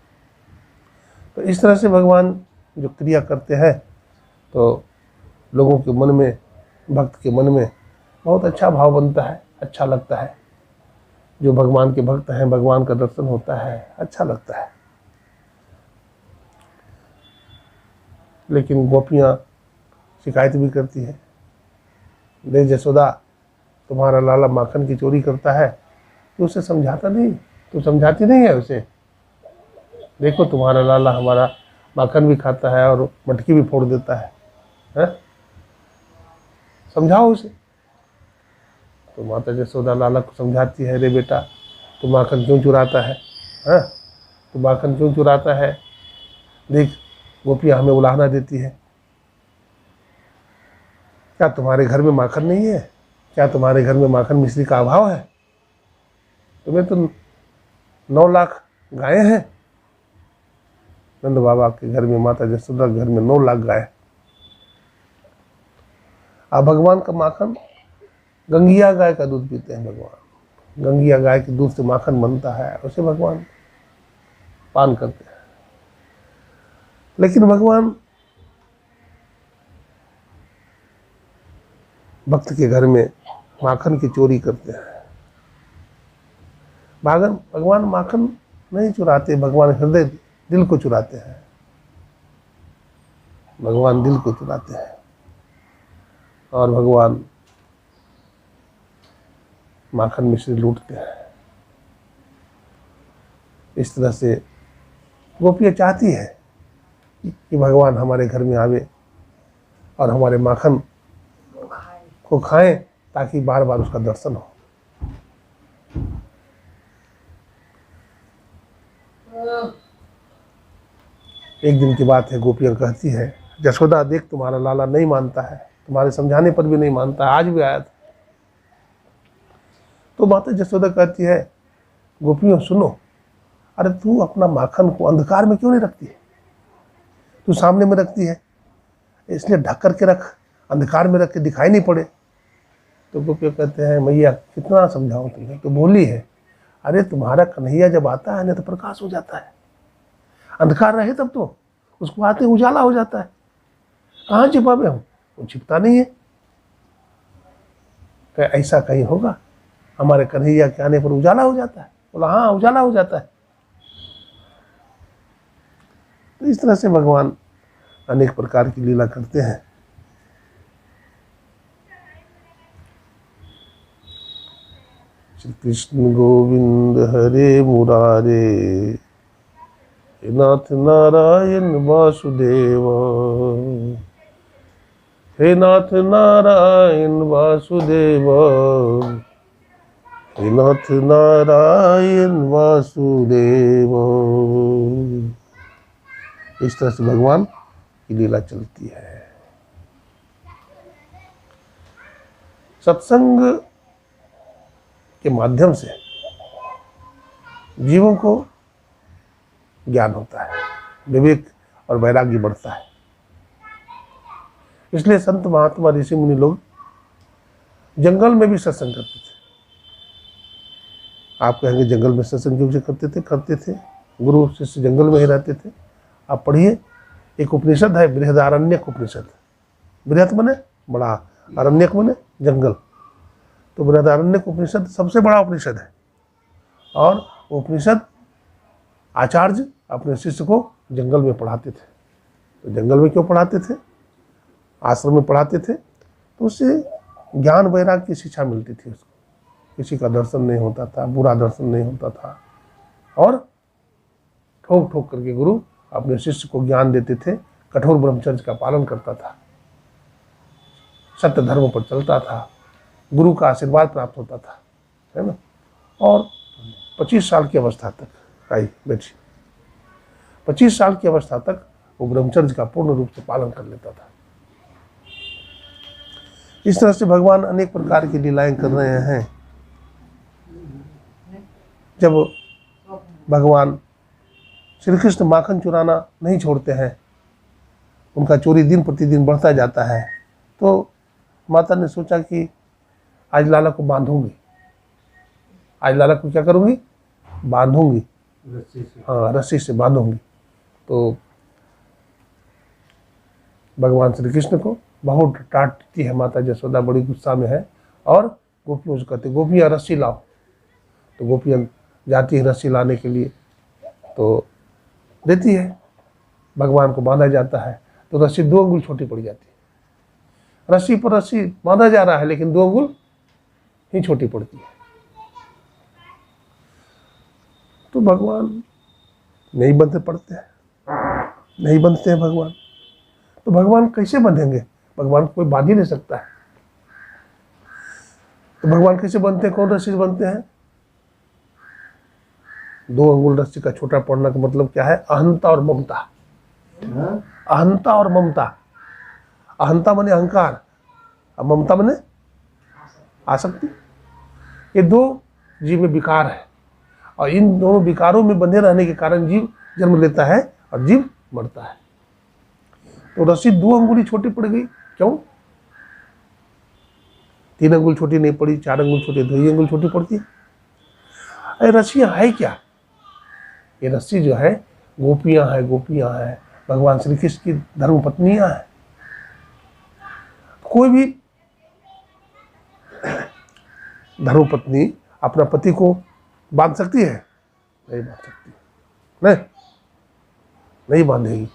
तो इस तरह से भगवान जो क्रिया करते हैं तो लोगों के मन में, भक्त के मन में बहुत अच्छा भाव बनता है, अच्छा लगता है। जो भगवान के भक्त हैं, भगवान का दर्शन होता है, अच्छा लगता है। लेकिन गोपियाँ शिकायत भी करती है, ले जसोदा तुम्हारा लाला माखन की चोरी करता है, तो उसे समझाता नहीं, तो समझाती नहीं है उसे। देखो तुम्हारा लाला हमारा माखन भी खाता है और मटकी भी फोड़ देता है? समझाओ उसे। तो माता जसोदा लाला को समझाती है, रे बेटा तू माखन क्यों चुराता है? तू माखन क्यों चुराता है? देख गोपियाँ हमें उलाहना देती है। क्या तुम्हारे घर में माखन नहीं है? क्या तुम्हारे घर में माखन मिश्री का अभाव है? तुम्हें तो 9 लाख गायें हैं। नंद बाबा के घर में, माता जसोदा के घर में 9 लाख गाय। अब भगवान का माखन, गंगिया गाय का दूध पीते हैं भगवान। गंगिया गाय के दूध से माखन बनता है, उसे भगवान पान करते हैं। लेकिन भगवान भक्त के घर में माखन की चोरी करते हैं। भगवान माखन नहीं चुराते, भगवान हृदय, दिल को चुराते हैं। भगवान दिल को चुराते हैं और भगवान माखन मिश्री लूटते हैं। इस तरह से गोपियाँ चाहती है कि भगवान हमारे घर में आवे और हमारे माखन को खाएं ताकि बार बार उसका दर्शन हो। एक दिन की बात है, गोपियाँ कहती है, जसोदा देख तुम्हारा लाला नहीं मानता है, तुम्हारे समझाने पर भी नहीं मानता है, आज भी आया था। तो माता जसोदा कहती है, गोपियों सुनो, अरे तू अपना माखन को अंधकार में क्यों नहीं रखती है? तू सामने में रखती है, इसलिए ढक करके रख, अंधकार में रख के दिखाई नहीं पड़े। तो गोपियाँ कहते हैं मैया कितना समझाऊं तुम्हें, तो बोली है अरे तुम्हारा कन्हैया जब आता है ना तो प्रकाश हो जाता है, अंधकार रहे तब तो उसको आते उजाला हो जाता है, कहाँ छिपावे हम, वो छिपता नहीं है। तो ऐसा कहीं होगा हमारे कन्हैया के आने पर उजाला हो जाता है? बोला हाँ उजाला हो जाता है। तो इस तरह से भगवान अनेक प्रकार की लीला करते हैं। श्री कृष्ण गोविंद हरे मुरारे, हे नाथ नारायण वासुदेव, हे नाथ नारायण वासुदेव, हे नाथ नारायण वासुदेव। इस तरह से भगवान की लीला चलती है। सत्संग के माध्यम से जीवों को ज्ञान होता है, विवेक और वैराग्य बढ़ता है। इसलिए संत महात्मा ऋषि मुनि लोग जंगल में भी सत्संग करते थे। आप कहेंगे जंगल में सत्संग क्यों से करते थे, गुरु शिष्य जंगल में ही रहते थे। आप पढ़िए, एक उपनिषद है बृहदारण्यक उपनिषद। बृहद मने बड़ा, अरण्यक मने जंगल। तो बृहदारण्यक उपनिषद सबसे बड़ा उपनिषद है। और उपनिषद आचार्य अपने शिष्य को जंगल में पढ़ाते थे। तो जंगल में क्यों पढ़ाते थे, आश्रम में पढ़ाते थे? तो उससे ज्ञान वैराग्य की शिक्षा मिलती थी उसको। किसी का दर्शन नहीं होता था, बुरा दर्शन नहीं होता था, और ठोक ठोक करके गुरु अपने शिष्य को ज्ञान देते थे। कठोर ब्रह्मचर्य का पालन करता था, सत्य धर्म पर चलता था, गुरु का आशीर्वाद प्राप्त होता था, है ना। और 25 साल की अवस्था तक आई बेटी, 25 साल की अवस्था तक वो ब्रह्मचर्य का पूर्ण रूप से पालन कर लेता था। इस तरह से भगवान अनेक प्रकार की लीलाएं कर रहे हैं। जब भगवान श्री कृष्ण माखन चुराना नहीं छोड़ते हैं, उनका चोरी दिन प्रतिदिन बढ़ता जाता है, तो माता ने सोचा कि आज लाला को बांधूंगी। आज लाला को क्या करूंगी, बांधूंगी, हाँ रस्सी से बांधूंगी। तो भगवान श्री कृष्ण को बहुत डांटती है माता यशोदा, बड़ी गुस्सा में है। और गोपियों से कहते गोपियाँ रस्सी लाओ। तो गोपियाँ जाती है रस्सी लाने के लिए, तो देती है, भगवान को बांधा जाता है। तो रस्सी 2 अंगुल छोटी पड़ जाती है। रस्सी पर रस्सी बांधा जा रहा है लेकिन 2 अंगुल ही छोटी पड़ती है। तो भगवान नहीं बंधे पड़ते हैं, नहीं बंधते हैं भगवान। तो भगवान कैसे बंधेंगे, भगवान को कोई बांध ही नहीं सकता है। तो भगवान कैसे बनते हैं, कौन रस्सी से बनते हैं? 2 अंगुल रस्सी का छोटा पड़ना का मतलब क्या है? अहंता और ममता। अहंता और ममता। अहंता माने अहंकार और ममता माने आसक्ति। ये 2 जीव में विकार है, और इन दोनों विकारों में बंधे रहने के कारण जीव जन्म लेता है और जीव मरता है। तो रस्सी 2 अंगुली छोटी पड़ गई, क्यों? 3 अंगुल छोटी नहीं पड़ी, 4 अंगुल छोटी, 2 अंगुल छोटी पड़ती है। अरे रस्सियाँ है क्या? ये रस्सी जो है गोपियाँ हैं, भगवान श्री कृष्ण की धर्मपत्नियाँ हैं। कोई भी धर्मपत्नी अपना पति को बांध सकती है? नहीं बांध सकती, नहीं बांधेगी।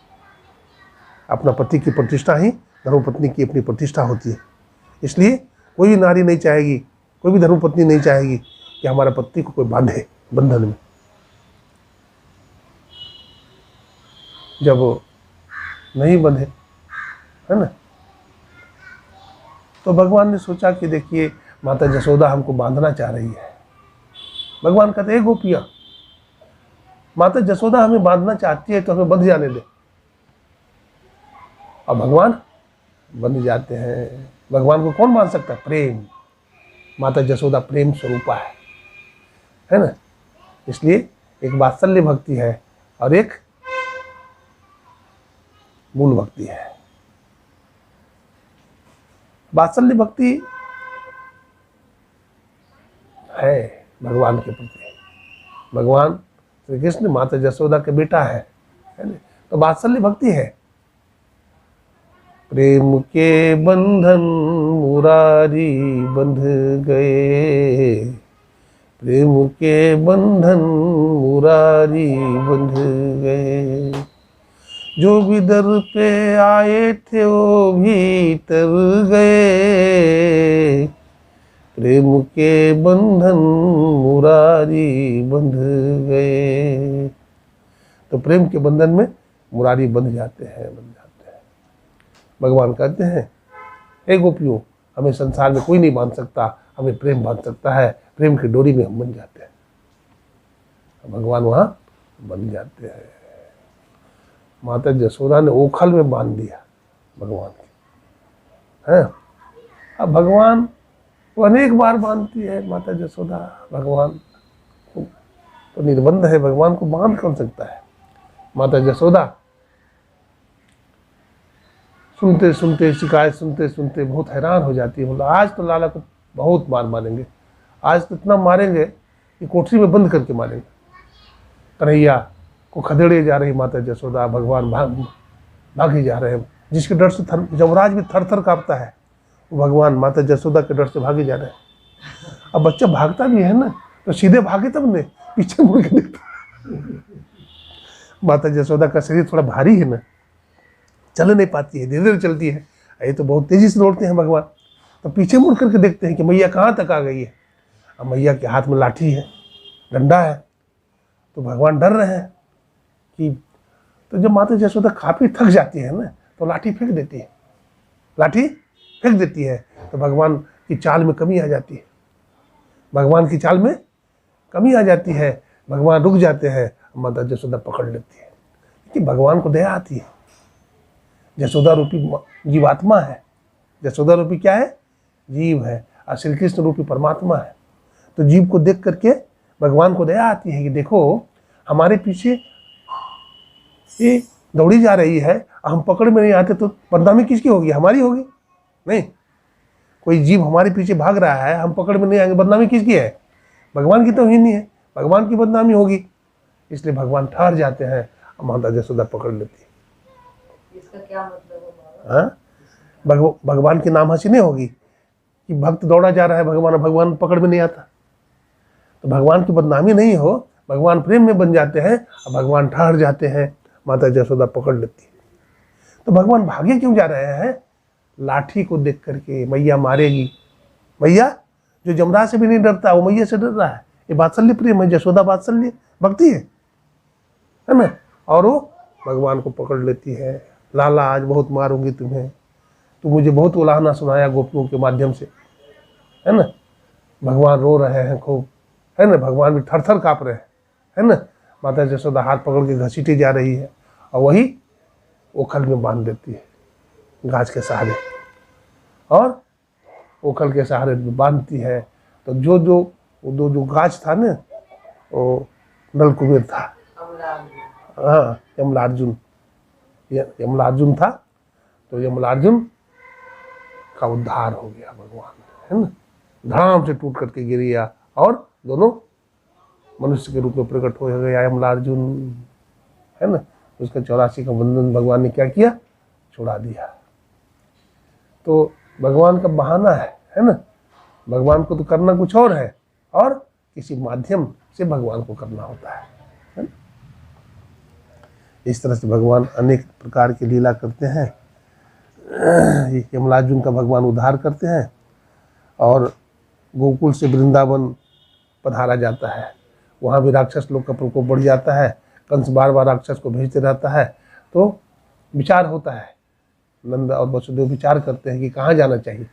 अपना पति की प्रतिष्ठा ही धर्मपत्नी की अपनी प्रतिष्ठा होती है। इसलिए कोई भी नारी नहीं चाहेगी, कोई भी धर्मपत्नी नहीं चाहेगी कि हमारे पति को कोई बांधे बंधन में। जब नहीं बंधे, है ना, तो भगवान ने सोचा कि देखिए माता यशोदा हमको बांधना चाह रही है। भगवान कहते हैं गोपियाँ, माता यशोदा हमें बांधना चाहती है तो हमें बंध जाने दे। और भगवान बंध जाते हैं। भगवान को कौन बांध सकता है? प्रेम। माता यशोदा प्रेम स्वरूपा है ना। इसलिए एक वात्सल्य भक्ति है और एक मूल भक्ति है। वात्सल्य भक्ति है भगवान के प्रति। भगवान श्री कृष्ण माता यशोदा के बेटा है ना, तो वात्सल्य भक्ति है। प्रेम के बंधन मुरारी बंध गए, प्रेम के बंधन मुरारी बंध गए, जो भी दर पे आए थे वो भीतर गए, प्रेम के बंधन मुरारी बंध गए। तो प्रेम के बंधन में मुरारी बंध जाते हैं। भगवान कहते हैं, हे गोपियों, हमें संसार में कोई नहीं बांध सकता, हमें प्रेम बांध सकता है। प्रेम की डोरी में हम बन जाते हैं। भगवान वहाँ बन जाते हैं। माता यशोदा ने ओखल में बांध दिया भगवान की, है। अब भगवान वो अनेक बार बांधती है माता यशोदा। भगवान तो निर्बंध है, भगवान को बांध कौन सकता है। माता यशोदा सुनते सुनते, शिकायत सुनते सुनते बहुत हैरान हो जाती है। बोला, आज तो लाला को बहुत मार मारेंगे, आज तो इतना मारेंगे कि कोठरी में बंद करके मारेंगे। कन्हैया को खदेड़े जा रही माता यशोदा, भगवान भागे जा रहे हैं। जिसके डर से यमराज भी थर थर कांपता है, वो भगवान माता यशोदा के डर से भागे जा रहे हैं। अब बच्चा भागता भी है ना, तो सीधे भागे तब ने, पीछे मुड़ के देखता। माता यशोदा का शरीर थोड़ा भारी है ना, चल नहीं पाती है, धीरे धीरे चलती है। ये तो बहुत तेजी से दौड़ते हैं भगवान। तो पीछे मुड़ करके देखते हैं कि मैया कहाँ तक आ गई है। अब मैया के हाथ में लाठी है, डंडा है, तो भगवान डर रहे हैं कि, तो जब माता यशोदा काफी थक जाती है ना, तो लाठी फेंक देती है, लाठी फेंक देती है। तो भगवान की चाल में कमी आ जाती है, भगवान की चाल में कमी आ जाती है। भगवान रुक जाते हैं, माता यशोदा पकड़ लेती है कि भगवान को दया आती है। यशोदा रूपी जीवात्मा है, यशोदा रूपी क्या है, जीव है, और श्री कृष्ण रूपी परमात्मा है। तो जीव को देख करके भगवान को दया आती है कि देखो हमारे पीछे ये दौड़ी जा रही है, हम पकड़ में नहीं आते तो बदनामी किसकी होगी, हमारी होगी। नहीं, कोई जीव हमारे पीछे भाग रहा है, हम पकड़ में नहीं आएंगे, बदनामी किसकी है, भगवान की तो ही नहीं है, भगवान की बदनामी होगी। इसलिए भगवान ठहर जाते हैं, माता यशोदा पकड़ लेती है। इसका क्या मतलब है? हाँ, भगवान के नाम हंसी नहीं होगी कि भक्त दौड़ा जा रहा है, भगवान पकड़ में नहीं आता। तो भगवान की बदनामी नहीं हो, भगवान प्रेम में बन जाते हैं और भगवान ठहर जाते हैं, माता यशोदा पकड़ लेती है। तो भगवान भागे क्यों जा रहे हैं, लाठी को देख करके, मैया मारेगी। मैया जो जमराज से भी नहीं डरता, वो मैया से डर रहा है। ये वात्सल्य प्रेम है, यशोदा वात्सल्य भक्ति है ना। और वो भगवान को पकड़ लेती है। लाला आज बहुत मारूंगी तुम्हें, तू मुझे बहुत उलाहना सुनाया गोपियों के माध्यम से, है ना। भगवान रो रहे हैं खूब, है ना, भगवान भी थर थर काँप रहे हैं, है ना। माता यशोदा हाथ पकड़ के घसीटी जा रही है और वही ओखल में बांध देती है गाछ के सहारे, और ओखल के सहारे में बांधती है। तो जो गाछ था ना, वो नलकुबेर था, हाँ, यमलार्जुन था। तो यमलार्जुन का उद्धार हो गया भगवान, है ना, धड़ाम से टूट करके गिर गया और दोनों मनुष्य के रूप में प्रकट हो गया यमलार्जुन, है ना। उसका 84 का बंधन भगवान ने क्या किया, छोड़ा दिया। तो भगवान का बहाना है ना, भगवान को तो करना कुछ और है, और किसी माध्यम से भगवान को करना होता है ना? इस तरह से भगवान अनेक प्रकार की लीला करते हैं। यमलार्जुन का भगवान उद्धार करते हैं, और गोकुल से वृंदावन पधारा जाता है। वहाँ भी राक्षस लोग का प्रकोप बढ़ जाता है, कंस बार बार राक्षस को भेजते रहता है। तो विचार होता है, नंद और वसुदेव विचार करते हैं कि कहाँ जाना चाहिए।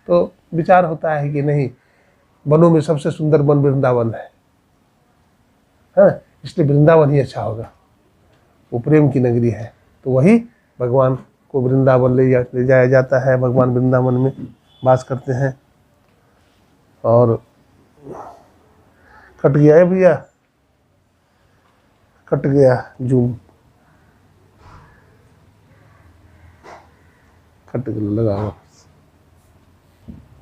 तो विचार होता है कि नहीं, वनों में सबसे सुंदर वन वृंदावन है, इसलिए वृंदावन ही अच्छा होगा, वो प्रेम की नगरी है। तो वही भगवान को वृंदावन ले जाया जाता है। भगवान वृंदावन में वास करते हैं। और कट गया है भैया, कट गया जूम, कट लगा।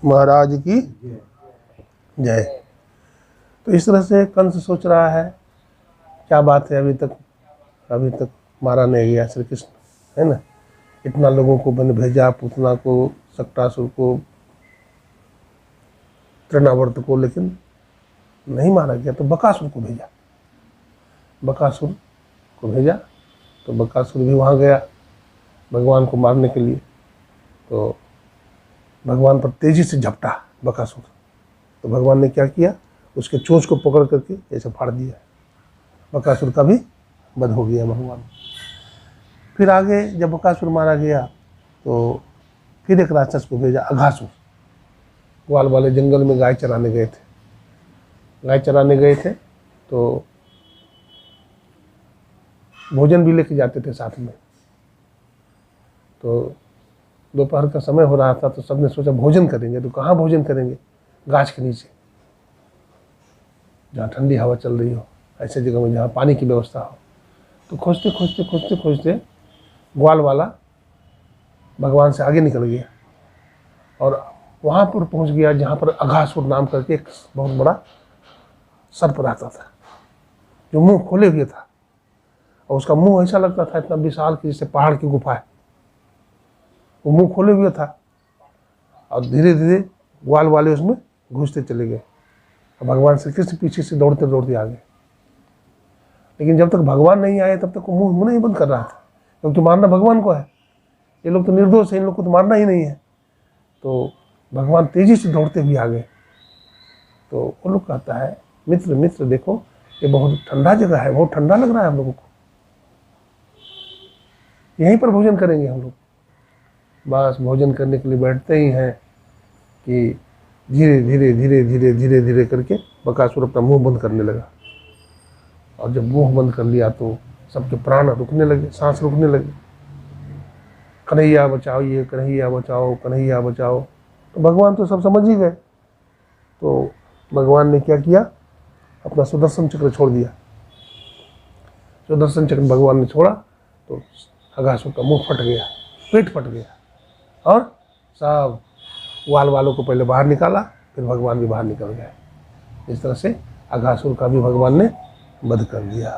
महाराज की जय। तो इस तरह से कंस सोच रहा है क्या बात है, अभी तक मारा नहीं गया श्री कृष्ण, है ना। इतना लोगों को मैंने भेजा, पूतना को, सक्टासुर को, तृणावर्त को, लेकिन नहीं मारा गया। तो बकासुर को भेजा, तो बकासुर भी वहाँ गया भगवान को मारने के लिए। तो भगवान पर तेजी से झपटा बकासुर। तो भगवान ने क्या किया, उसके चोंच को पकड़ करके ऐसे फाड़ दिया। बकासुर का भी वध हो गया भगवान। फिर आगे जब बकासुर मारा गया तो फिर एक राक्षस को भेजा, अघासुर। ग्वाल वाले जंगल में गाय चराने गए थे, तो भोजन भी लेके जाते थे साथ में। तो दोपहर का समय हो रहा था, तो सबने सोचा भोजन करेंगे। तो कहाँ भोजन करेंगे, गाछ के नीचे, जहाँ ठंडी हवा चल रही हो, ऐसे जगह में जहाँ पानी की व्यवस्था हो। तो खोजते ग्वाल वाला भगवान से आगे निकल गया और वहाँ पर पहुँच गया जहाँ पर अघासुर नाम करके एक बहुत बड़ा सर्प रहता था, जो मुंह खोले हुए था। और उसका मुंह ऐसा लगता था इतना विशाल कि जैसे पहाड़ की गुफा है। वो मुंह खोले हुए था और धीरे धीरे ग्वाल वाले उसमें घुसते चले गए। और भगवान श्री कृष्ण पीछे से दौड़ते दौड़ते आ गए। लेकिन जब तक भगवान नहीं आए तब तक वो मुंह नहीं बंद कर रहा था, क्योंकि मारना भगवान को है। ये लोग तो निर्दोष है, इन लोग को तो मारना ही नहीं है। तो भगवान तेजी से दौड़ते हुए आ गए। तो वो लोग कहता है, मित्र देखो, ये बहुत ठंडा जगह है, बहुत ठंडा लग रहा है हम लोगों को, यहीं पर भोजन करेंगे हम लोग। बस भोजन करने के लिए बैठते ही हैं कि धीरे धीरे करके बकासुर अपना मुंह बंद करने लगा। और जब मुंह बंद कर लिया तो सबके प्राण रुकने लगे, सांस रुकने लगे। कन्हैया बचाओ, ये कन्हैया बचाओ, कन्हैया बचाओ। तो भगवान तो सब समझ ही गए। तो भगवान ने क्या किया, अपना सुदर्शन चक्र छोड़ दिया। सुदर्शन चक्र भगवान ने छोड़ा तो अघासुर का मुंह फट गया, पेट फट गया। और सब ग्वाल वालों को पहले बाहर निकाला, फिर भगवान भी बाहर निकल गए। इस तरह से अघासुर का भी भगवान ने वध कर दिया।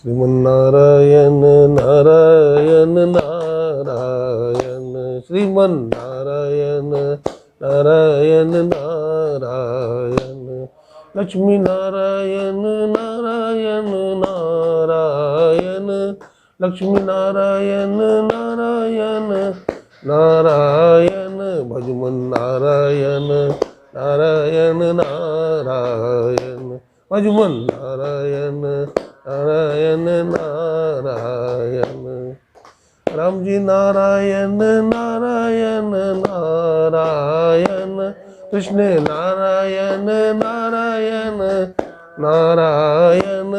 श्रीमन्नारायण नारायण नारायण, श्रीमन्नारायण नारायण नारायण, लक्ष्मी नारायण नारायण नारायण, लक्ष्मी नारायण नारायण नारायण, भजमन नारायण नारायण नारायण, भजमन नारायण नारायण नारायण, राम जी नारायण नारायण नारायण, कृष्ण नारायण नारायण नारायण,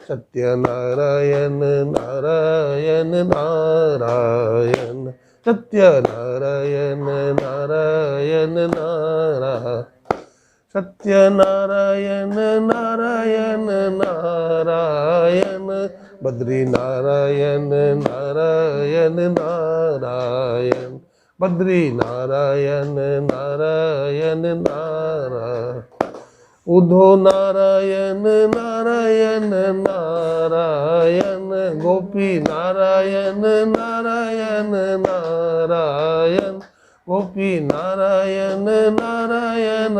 सत्य नारायण नारायण नारायण, सत्य नारायण नारायण नारायण, सत्य नारायण नारायण नारायण, बद्री नारायण नारायण नारायण, बद्री नारायण नारायण नारायण, उद्धव नारायण नारायण नारायण, गोपी नारायण नारायण नारायण, गोपी नारायण नारायण,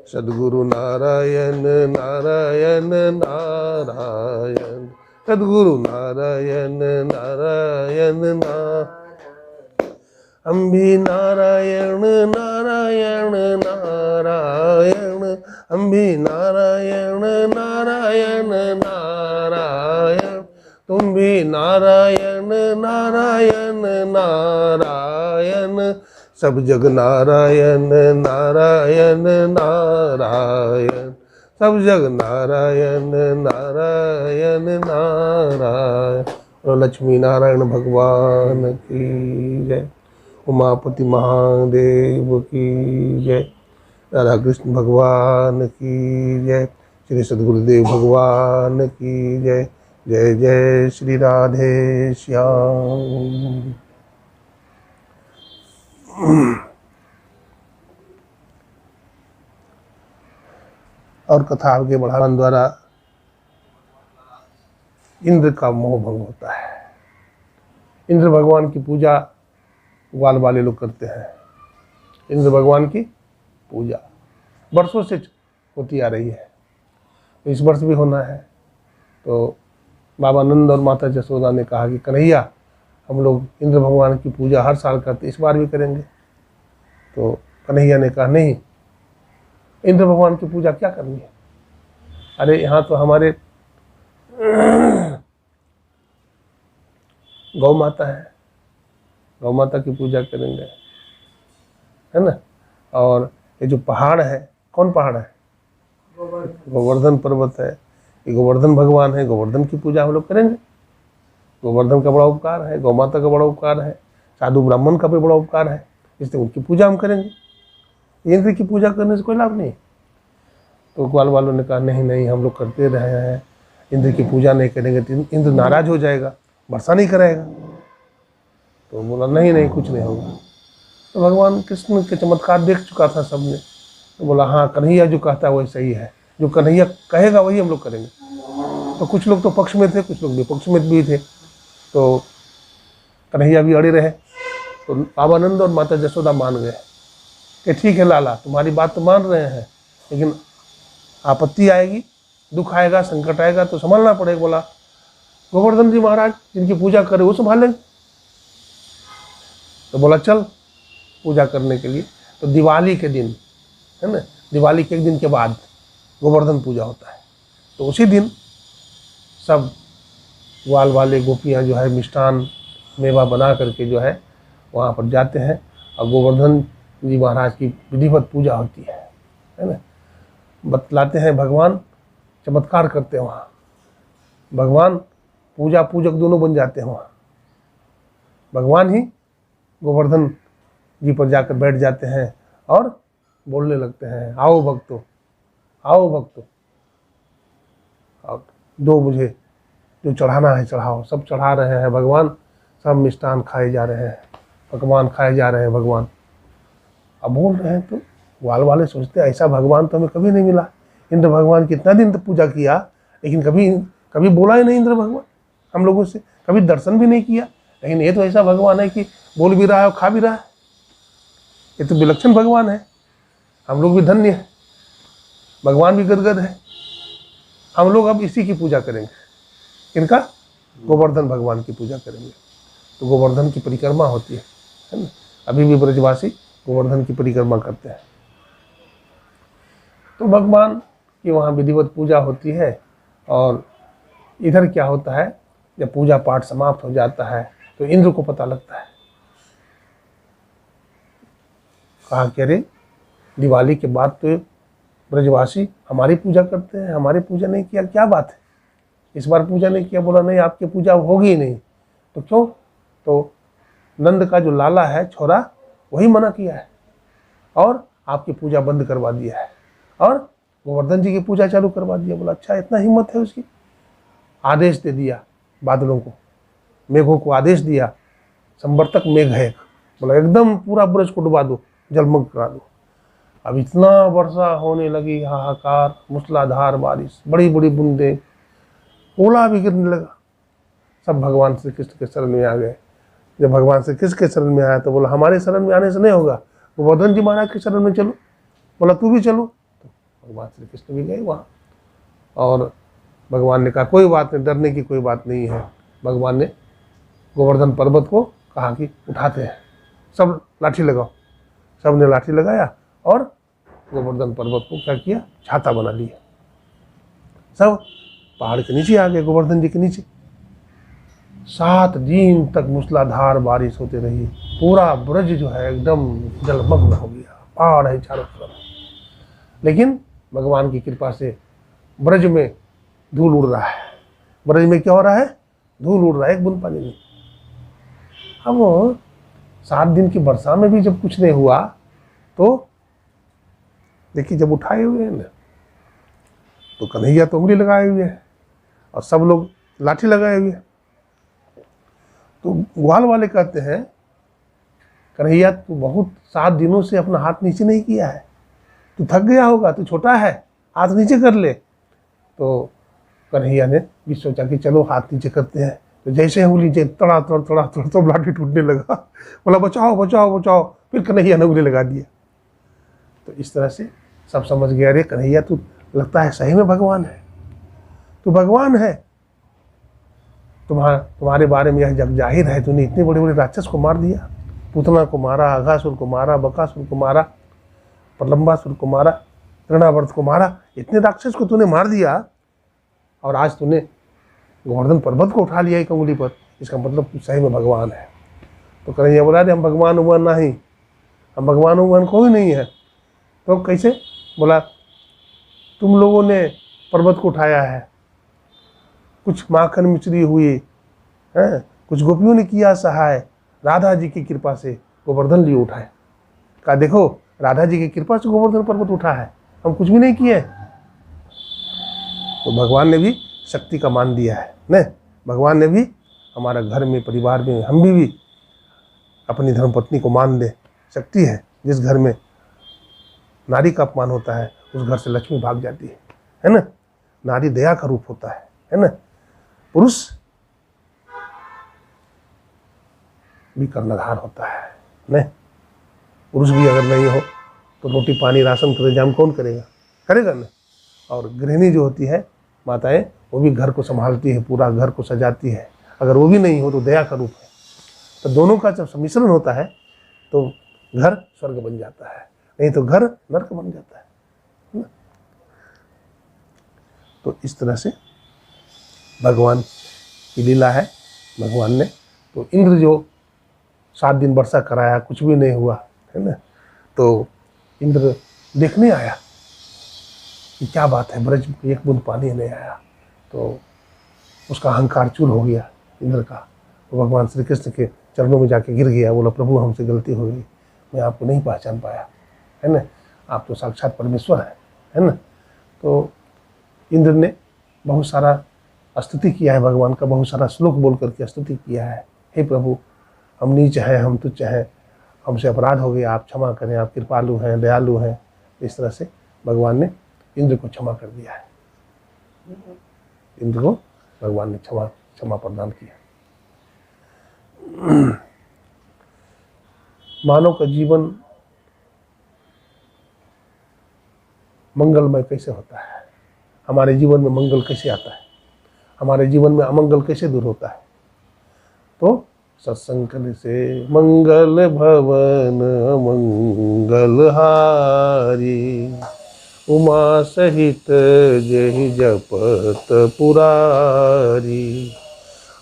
सद्गुरु नारायण नारायण नारायण, सद्गुरु नारायण नारायण नारायण, अम्बी नारायण नारायण नारायण, अम्बी नारायण नारायण नारायण, तुम भी नारायण नारायण नारायण, सब जग नारायण नारायण नारायण, सब जग नारायण नारायण नारायण। और लक्ष्मी नारायण भगवान की जय, उमापति महादेव की जय, राधा कृष्ण भगवान की जय, श्री सद्गुरुदेव भगवान की जय, जय जय श्री राधे श्याम। और कथा आगे बढ़ाने द्वारा इंद्र का मोह भंग होता है। इंद्र भगवान की पूजा ग्वाल वाले लोग करते हैं। इंद्र भगवान की पूजा वर्षों से होती आ रही है, इस वर्ष भी होना है। तो बाबा नंद और माता जसोदा ने कहा कि कन्हैया, हम लोग इंद्र भगवान की पूजा हर साल करते, इस बार भी करेंगे। तो कन्हैया ने कहा नहीं, इंद्र भगवान की पूजा क्या करनी है? अरे यहाँ तो हमारे गौ माता है, गौ माता की पूजा करेंगे, है ना। और ये जो पहाड़ है, कौन पहाड़ है? गोवर्धन पर्वत है। ये गोवर्धन भगवान है, गोवर्धन की पूजा हम लोग करेंगे। गोवर्धन का बड़ा उपकार है, गौ माता का बड़ा उपकार है, साधु ब्राह्मण का भी बड़ा उपकार है, इसलिए उनकी पूजा हम करेंगे। इंद्र की पूजा करने से कोई लाभ नहीं। तो ग्वाल वालों ने कहा नहीं नहीं, हम लोग करते रहे हैं, इंद्र की पूजा नहीं करेंगे तो इंद्र नाराज हो जाएगा, वर्षा नहीं कराएगा। तो बोला नहीं नहीं, कुछ नहीं होगा। तो भगवान कृष्ण के चमत्कार देख चुका था सबने। तो बोला हाँ, कन्हैया जो कहता है वही सही है, जो कन्हैया कहेगा वही हम लोग करेंगे। तो कुछ लोग तो पक्ष में थे, कुछ लोग विपक्ष में भी थे। तो कन्हैया भी अड़े रहे। तो बाबा नंद और माता जसोदा मान गए कि ठीक है लाला, तुम्हारी बात तो मान रहे हैं, लेकिन आपत्ति आएगी, दुख आएगा, संकट आएगा तो संभालना पड़ेगा। बोला गोवर्धन जी महाराज जिनकी पूजा करे वो संभालेंगे। तो बोला चल पूजा करने के लिए। तो दिवाली के दिन, है ना, दिवाली के एक दिन के बाद गोवर्धन पूजा होता है। तो उसी दिन सब ग्वाल वाले गोपियाँ जो है मिष्ठान मेवा बना करके जो है वहाँ पर जाते हैं और गोवर्धन जी महाराज की विधिवत पूजा होती है ना। बतलाते हैं भगवान, चमत्कार करते हैं वहाँ। भगवान पूजा पूजक दोनों बन जाते हैं वहाँ। भगवान ही गोवर्धन जी पर जाकर बैठ जाते हैं और बोलने लगते हैं, आओ भक्तों, आओ भक्तों, और दो मुझे जो चढ़ाना है चढ़ाओ। सब चढ़ा रहे हैं भगवान, सब मिष्ठान खाए जा रहे हैं, पकवान खाए जा रहे हैं भगवान। अब बोल रहे हैं तो ग्वाल वाले सोचते हैं ऐसा भगवान तो हमें कभी नहीं मिला। इंद्र भगवान कितना दिन तक पूजा किया, लेकिन कभी बोला ही नहीं इंद्र भगवान हम लोगों से, कभी दर्शन भी नहीं किया। लेकिन ये तो ऐसा भगवान है कि बोल भी रहा है और खा भी रहा है। ये तो विलक्षण भगवान है, हम लोग भी धन्य हैं, भगवान भी गदगद है। हम लोग अब इसी की पूजा करेंगे। इनका गोवर्धन भगवान की पूजा करेंगे। तो गोवर्धन की परिक्रमा होती है ना। अभी भी ब्रजवासी गोवर्धन की परिक्रमा करते हैं। तो भगवान की वहाँ विधिवत पूजा होती है। और इधर क्या होता है, जब पूजा पाठ समाप्त हो जाता है तो इंद्र को पता लगता है। कहा कि अरे दिवाली के बाद तो ब्रजवासी हमारी पूजा करते हैं, हमारी पूजा नहीं किया, क्या बात है, इस बार पूजा नहीं किया। बोला नहीं, आपकी पूजा होगी ही नहीं। तो क्यों? तो नंद का जो लाला है छोरा, वही मना किया है और आपकी पूजा बंद करवा दिया है और गोवर्धन जी की पूजा चालू करवा दिया। बोला अच्छा, इतना हिम्मत है उसकी। आदेश दे दिया बादलों को, मेघों को आदेश दिया, संवर्तक मेघ है, बोला एकदम पूरा ब्रज को डुबा दो, जलमग्न करा दो। अब इतना वर्षा होने लगी, हाहाकार, मूसलाधार बारिश, बड़ी बड़ी बूंदें, ओला भी गिरने लगा। सब भगवान श्री कृष्ण के शरण में आ गए। जब भगवान श्री कृष्ण के शरण में आया तो बोला हमारे शरण में आने से नहीं होगा, गोवर्धन जी महाराज के शरण में चलो। बोला तू भी चलो। तो भगवान श्री कृष्ण भी गए वहाँ और भगवान ने कहा कोई बात नहीं, डरने की कोई बात नहीं है। भगवान ने गोवर्धन पर्वत को कहा कि उठाते हैं, सब लाठी लगाओ। सब ने लाठी लगाया और गोवर्धन पर्वत को क्या किया, छाता बना लिया। सब पहाड़ के नीचे आ गए, गोवर्धन जी के नीचे। 7 दिन तक मूसलाधार बारिश होती रही। पूरा ब्रज जो है एकदम जलमग्न हो गया, पहाड़ है चारों तरफ। लेकिन भगवान की कृपा से ब्रज में धूल उड़ रहा है। ब्रज में क्या हो रहा है, धूल उड़ रहा है, एक बूंद पानी नहीं। अब 7 दिन की वर्षा में भी जब कुछ नहीं हुआ तो देखिए, जब उठाए हुए हैं ना तो कन्हैया तो उंगली लगाए हुए हैं और सब लोग लाठी लगाए हुए। तो ग्वाल वाले कहते हैं कन्हैया तू बहुत 7 दिनों से अपना हाथ नीचे नहीं किया है, तू थक गया होगा, तू छोटा है, हाथ नीचे कर ले। तो कन्हैया ने भी सोचा कि चलो हाथ नीचे करते हैं। तो जैसे उंगली तड़ा तड़ तड़ा तड़ तो लाठी टूटने लगा। बोला बचाओ बचाओ बचाओ, फिर कन्हैया ने उंगली लगा दिया। तो इस तरह से सब समझ गया, अरे कन्हैया तू लगता है सही में भगवान है, तू भगवान है, तुम्हारे बारे में यह जग जाहिर है, तूने इतने बड़े बड़े राक्षस को मार दिया, पूतना को मारा, अघासुर को मारा, बकासुर को मारा, प्रलंबासुर को मारा, तृणावर्त को मारा, इतने राक्षस को तूने मार दिया, और आज तूने गोवर्धन पर्वत को उठा लिया एक उंगली पर, इसका मतलब तू सही में भगवान है। तो कन्हैया बोला हम भगवान उगवान नहीं, हम भगवान उगवान कोई नहीं है। तो कैसे? बोला तुम लोगों ने पर्वत को उठाया है, कुछ माखन मिचरी हुई है, कुछ गोपियों ने किया सहाय, राधा जी की कृपा से गोवर्धन लिए उठाए। कहा देखो राधा जी की कृपा से गोवर्धन पर्वत उठा है, हम कुछ भी नहीं किए। तो भगवान ने भी शक्ति का मान दिया है न, भगवान ने भी हमारा घर में परिवार में हम भी अपनी धर्मपत्नी को मान दे। शक्ति है, जिस घर में नारी का अपमान होता है उस घर से लक्ष्मी भाग जाती है ना। नारी दया का रूप होता है ना। पुरुष भी कर्णधार होता है न। पुरुष भी अगर नहीं हो तो रोटी पानी राशन का इंतजाम कौन करेगा? करेगा न। और गृहिणी जो होती है माताएं, वो भी घर को संभालती है, पूरा घर को सजाती है। अगर वो भी नहीं हो तो दया का रूप है। तो दोनों का जब सम्मिश्रण होता है तो घर स्वर्ग बन जाता है, नहीं तो घर नरक बन जाता है ना? तो इस तरह से भगवान की लीला है। भगवान ने तो इंद्र जो 7 दिन वर्षा कराया, कुछ भी नहीं हुआ है ना, तो इंद्र देखने आया कि क्या बात है, ब्रज में एक बूंद पानी नहीं आया। तो उसका अहंकार चूर हो गया इंद्र का। तो भगवान श्री कृष्ण के चरणों में जाके गिर गया, बोला प्रभु हमसे गलती हो गई, मैं आपको नहीं पहचान पाया, है ना, आप तो साक्षात परमेश्वर है ना। तो इंद्र ने बहुत सारा स्तुति किया है भगवान का, बहुत सारा श्लोक बोल करके स्तुति किया है। हे प्रभु हम नीच हैं, हम तुच्छ हैं, हमसे अपराध हो गया, आप क्षमा करें, आप कृपालु हैं, दयालु हैं। इस तरह से भगवान ने इंद्र को क्षमा कर दिया है। इंद्र को भगवान ने क्षमा प्रदान किया। मानव का जीवन मंगलमय कैसे होता है, हमारे जीवन में मंगल कैसे आता है, हमारे जीवन में अमंगल कैसे दूर होता है? तो सत्संग से मंगल भवन मंगल हारी, उमा सहित जहि जपत पुरारी।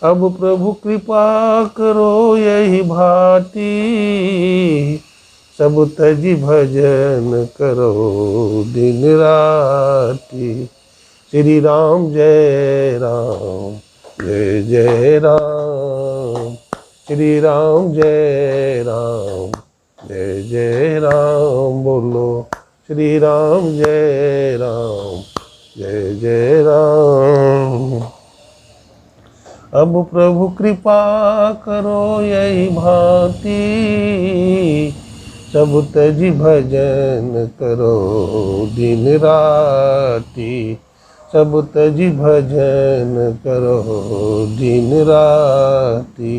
अब प्रभु कृपा करो यही भांति, सब तज भजन करो दिन राति। श्री राम जय राम जय जय राम, श्री राम जय राम जय जय राम। बोलो श्री राम जय राम जय जय राम। अब प्रभु कृपा करो यही भांति, सब तज भजन करो दिन राति। सब तज भजन करो दिन राति।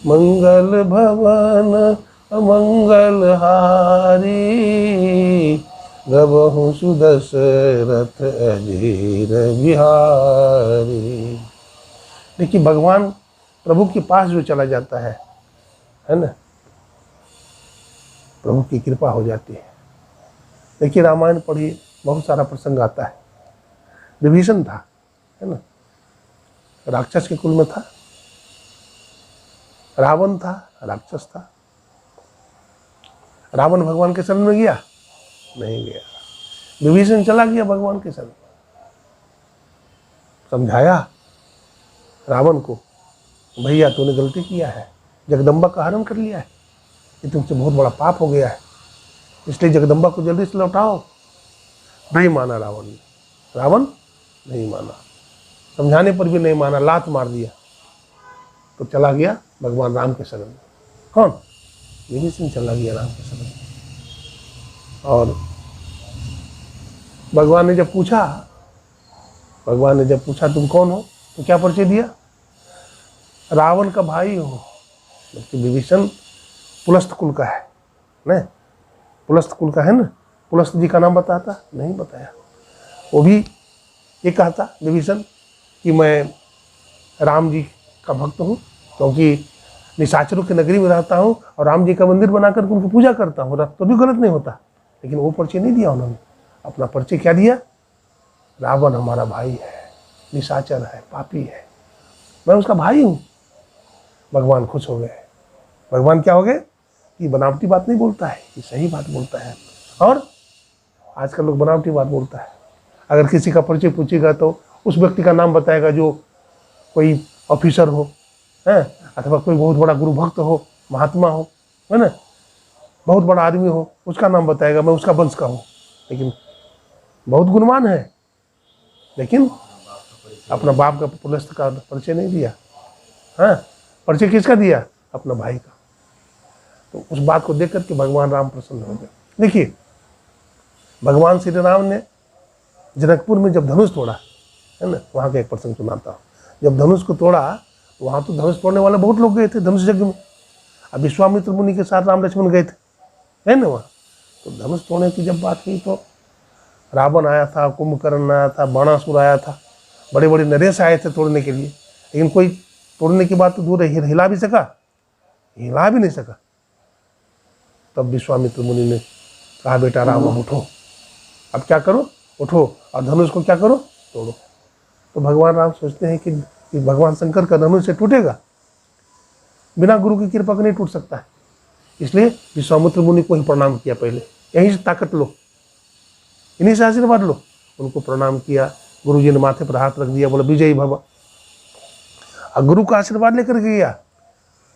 मंगल भवन अमंगल हारी, गबहु सुदशरथ अजीर बिहारी। देखिए भगवान प्रभु के पास जो चला जाता है ना, प्रभु की कृपा हो जाती है। देखिए रामायण पढ़िए, बहुत सारा प्रसंग आता है। विभीषण था, है ना, राक्षस के कुल में था। रावण था, राक्षस था। रावण भगवान के शरण में गया? नहीं गया। विभीषण चला गया भगवान के शरण, समझाया रावण को, भैया तूने गलती किया है, जगदम्बा का हरण कर लिया है, ये तुमसे बहुत बड़ा पाप हो गया है, इसलिए जगदम्बा को जल्दी से लौटाओ। नहीं माना रावण ने, रावण नहीं माना। समझाने पर भी नहीं माना, लात मार दिया, तो चला गया भगवान राम के शरण में। कौन? विभीषण चला गया राम के शरण में। और भगवान ने जब पूछा तुम कौन हो, तो क्या परिचय दिया? रावण का भाई हो। जबकि विभीषण पुलस्त कुल का है, नहीं पुलस्त कुल का है ना। पुलस्त जी का नाम बताता नहीं बताया। वो भी ये कहता विभीषण कि मैं राम जी का भक्त हूँ, क्योंकि निशाचरों की नगरी में रहता हूँ और राम जी का मंदिर बनाकर उनकी पूजा करता हूँ, तो भी गलत नहीं होता। लेकिन वो परिचय नहीं दिया उन्होंने। अपना परिचय क्या दिया? रावण हमारा भाई है, निशाचर है, पापी है, मैं उसका भाई हूँ। भगवान खुश हो गए। भगवान क्या हो गए कि बनावटी बात नहीं बोलता है, ये सही बात बोलता है। और आजकल लोग बनावटी बात बोलता है। अगर किसी का परिचय पूछेगा तो उस व्यक्ति का नाम बताएगा जो कोई ऑफिसर हो, है, अथवा कोई बहुत बड़ा गुरु भक्त हो, महात्मा हो, है ना, बहुत बड़ा आदमी हो, उसका नाम बताएगा, मैं उसका वंश का हूँ। लेकिन बहुत गुणवान है, लेकिन अपना बाप का पुलस्त का परिचय नहीं दिया। हाँ, परिचय किसका दिया? अपना भाई का। तो उस बात को देख करके भगवान राम प्रसन्न हो गए। देखिए, भगवान श्री राम ने जनकपुर में जब धनुष तोड़ा, है ना, वहाँ का एक प्रसंग सुनाता हूँ। जब धनुष को तोड़ा, वहाँ तो धनुष तोड़ने वाले बहुत लोग गए थे धनुष यज्ञ में। अब विश्वामित्र मुनि के साथ राम लक्ष्मण गए थे, है ना। वहाँ तो धनुष तोड़ने की जब बात हुई तो रावण आया था, कुंभकर्ण आया था, बाणासुर आया था, बड़े बड़े नरेश आए थे तोड़ने के लिए। लेकिन कोई तोड़ने की बात तो दूर है, हिला भी सका? हिला भी नहीं सका। तब विश्वामित्र मुनि ने कहा, बेटा राम अब उठो, अब क्या करो, उठो और धनुष को क्या करो, तोड़ो। तो भगवान राम सोचते हैं कि भगवान शंकर का धनुष से टूटेगा? बिना गुरु की कृपा के नहीं टूट सकता है। इसलिए विश्वामित्र मुनि को ही प्रणाम किया। पहले यहीं से ताकत लो, इन्हीं से आशीर्वाद लो। उनको प्रणाम किया, गुरु जी ने माथे पर हाथ रख दिया, बोला विजयी भव। और गुरु का आशीर्वाद लेकर गया।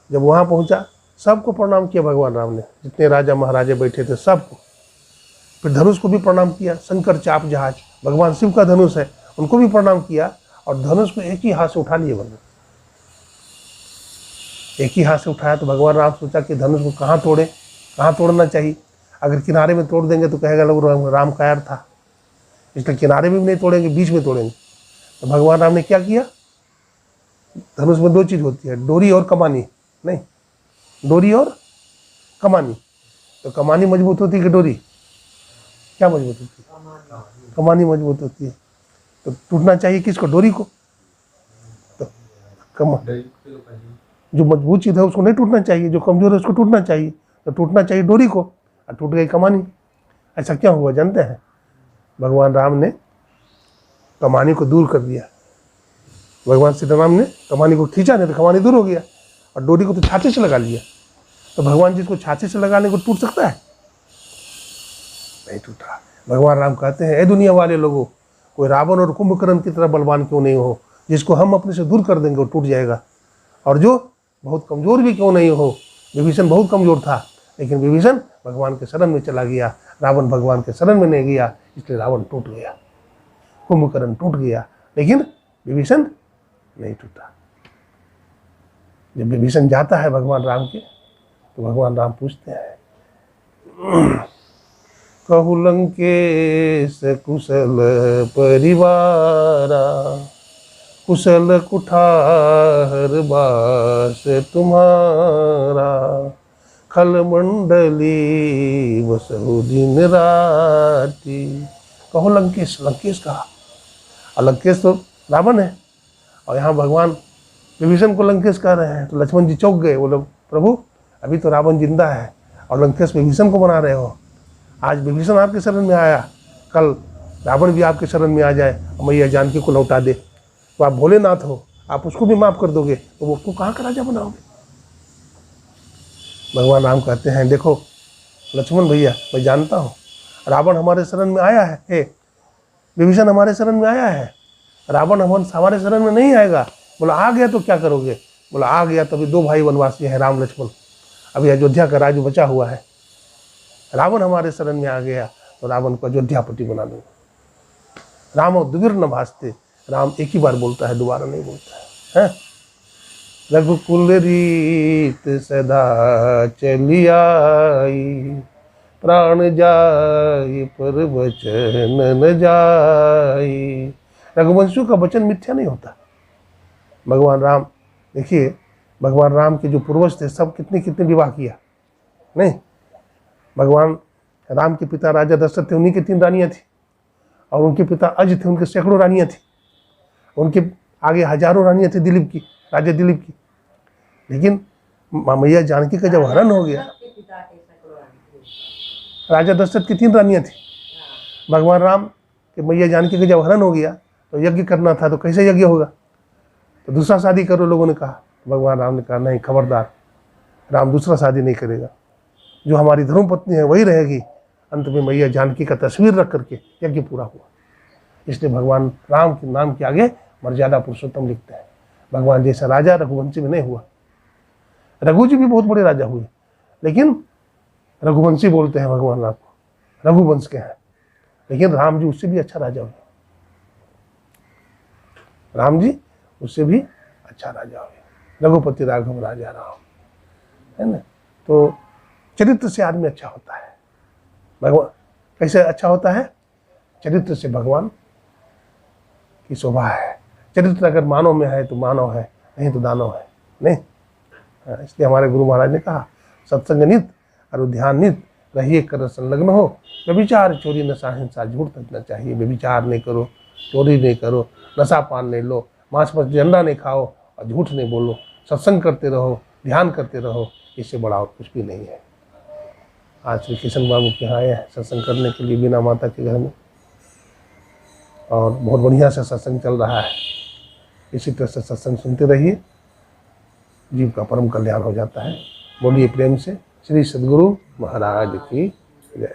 जब वहाँ पहुँचा, सबको प्रणाम किया भगवान राम ने, जितने राजा महाराजे बैठे थे सबको। फिर धनुष को भी प्रणाम किया, शंकर चाप जहाज, भगवान शिव का धनुष है, उनको भी प्रणाम किया। और धनुष को एक ही हाथ से उठा लिए भगवान, एक ही हाथ से उठाया। तो भगवान राम सोचा कि धनुष को कहाँ तोड़े, कहाँ तोड़ना चाहिए। अगर किनारे में तोड़ देंगे तो कहेगा लोग राम कायर था, इसलिए किनारे में भी नहीं तोड़ेंगे, बीच में तोड़ेंगे। तो भगवान राम ने क्या किया? धनुष में दो चीज़ होती है, डोरी और कमानी। नहीं, डोरी और कमानी। तो कमानी मजबूत होती है कि डोरी? क्या मजबूत होती है? कमानी मजबूत होती है। तो टूटना चाहिए किसको? डोरी को। तो जो मजबूत चीज़ है उसको नहीं टूटना चाहिए, जो कमजोर है उसको टूटना चाहिए। तो टूटना चाहिए डोरी को, और टूट गई कमानी। ऐसा क्या हुआ जानते हैं? भगवान राम ने कमानी को दूर कर दिया। भगवान श्री राम ने कमानी को खींचा, नहीं तो कमानी दूर हो गया। और डोरी को तो छाती से लगा लिया। तो भगवान जिसको छाती से लगाने को टूट सकता है? नहीं टूटा। भगवान राम कहते हैं, ए दुनिया वाले लोगों, कोई रावण और कुंभकर्ण की तरह बलवान क्यों नहीं हो, जिसको हम अपने से दूर कर देंगे वो टूट जाएगा। और जो बहुत कमज़ोर भी क्यों नहीं हो, विभीषण बहुत कमज़ोर था, लेकिन विभीषण भगवान के शरण में चला गया, रावण भगवान के शरण में नहीं गया, इसलिए रावण टूट गया, कुंभकर्ण टूट गया, लेकिन विभीषण नहीं टूटा। जब विभीषण जाता है भगवान राम के, तो भगवान राम पूछते हैं, कहु लंकेश कुशल परिवारा, कुशल कुठार बास तुम्हारा, खल मंडली बसहु दिन राती। कहो लंकेश, लंकेश कहा। और लंकेश तो रावण है, और यहाँ भगवान विभीषण को लंकेश कह रहे हैं। तो लक्ष्मण जी चौंक गए, बोले प्रभु अभी तो रावण जिंदा है और लंकेश विभीषण को बना रहे हो। आज विभीषण आपके शरण में आया, कल रावण भी आपके शरण में आ जाए और मैया जानकी को लौटा दे, तो आप भोलेनाथ हो, आप उसको भी माफ़ कर दोगे, तो वो उसको कहाँ का राजा बनाओगे? भगवान राम कहते हैं, देखो लक्ष्मण भैया, मैं जानता हूँ रावण हमारे शरण में आया है, विभीषण हमारे शरण में आया है, रावण हमारे शरण में नहीं आएगा। बोला आ गया तो क्या करोगे? बोला आ गया तो अभी दो भाई वनवासी हैं, राम लक्ष्मण, अभी अयोध्या का राज्य बचा हुआ है। रावण हमारे शरण में आ गया तो रावण को अयोध्यापति बना दूंगा। राम दुविर न भासते, राम एक ही बार बोलता है, दोबारा नहीं बोलता है। रघुकुल रीत सदा चली आई, प्राण जाई पर वचन न जाई। रघुवंशियों का वचन मिथ्या नहीं होता। भगवान राम, देखिए भगवान राम के जो पूर्वज थे सब कितने कितने विवाह किया नहीं। भगवान राम के पिता राजा दशरथ थे, उन्हीं की 3 रानियां थी, और उनके पिता अज थे, उनके सैकड़ों रानियां थी, उनके आगे हजारों रानियां थी दिलीप की, राजा दिलीप की। लेकिन मैया जानकी का जब हरण हो गया, राजा दशरथ की 3 रानियां थी, भगवान राम के मैया जानकी का जब हरण हो गया तो यज्ञ करना था, तो कैसे यज्ञ होगा, तो दूसरा शादी करो, लोगों ने कहा। भगवान राम ने कहा नहीं, खबरदार, राम दूसरा शादी नहीं करेगा, जो हमारी धर्मपत्नी है वही रहेगी। अंत में मैया जानकी का तस्वीर रख करके यज्ञ पूरा हुआ। इसलिए भगवान राम के नाम के आगे मर्यादा पुरुषोत्तम लिखते हैं। भगवान जैसा राजा रघुवंशी में नहीं हुआ। रघु जी भी बहुत बड़े राजा हुए, लेकिन रघुवंशी बोलते हैं भगवान राम को, रघुवंश के हैं। लेकिन राम जी उससे भी अच्छा राजा हुए, राम जी उससे भी अच्छा राजा हुए। रघुपति राघव राजा राम, है ना। तो चरित्र से आदमी अच्छा होता है। भगवान कैसे अच्छा होता है? चरित्र से भगवान की शोभा है। चरित्र अगर मानव में है तो मानव है, नहीं तो दानव है, नहीं। इसलिए हमारे गुरु महाराज ने कहा, सत्संग नित और ध्यान नित रहिए कर संलग्न हो, व्यभिचार चोरी नशा हिंसा झूठ तकना चाहिए। व्यभिचार नहीं करो, चोरी नहीं करो, नशा पान नहीं लो, मांस मछली अंडा नहीं खाओ और झूठ नहीं बोलो, सत्संग करते रहो, ध्यान करते रहो, इससे बड़ा और कुछ भी नहीं है। आज श्री किशन बाबू के यहाँ आए हैं सत्संग करने के लिए, बीना माता के घर में, और बहुत बढ़िया से सत्संग चल रहा है। इसी तरह से सत्संग सुनते रहिए, जीव का परम कल्याण हो जाता है। बोलिए प्रेम से श्री सद्गुरु महाराज की जय।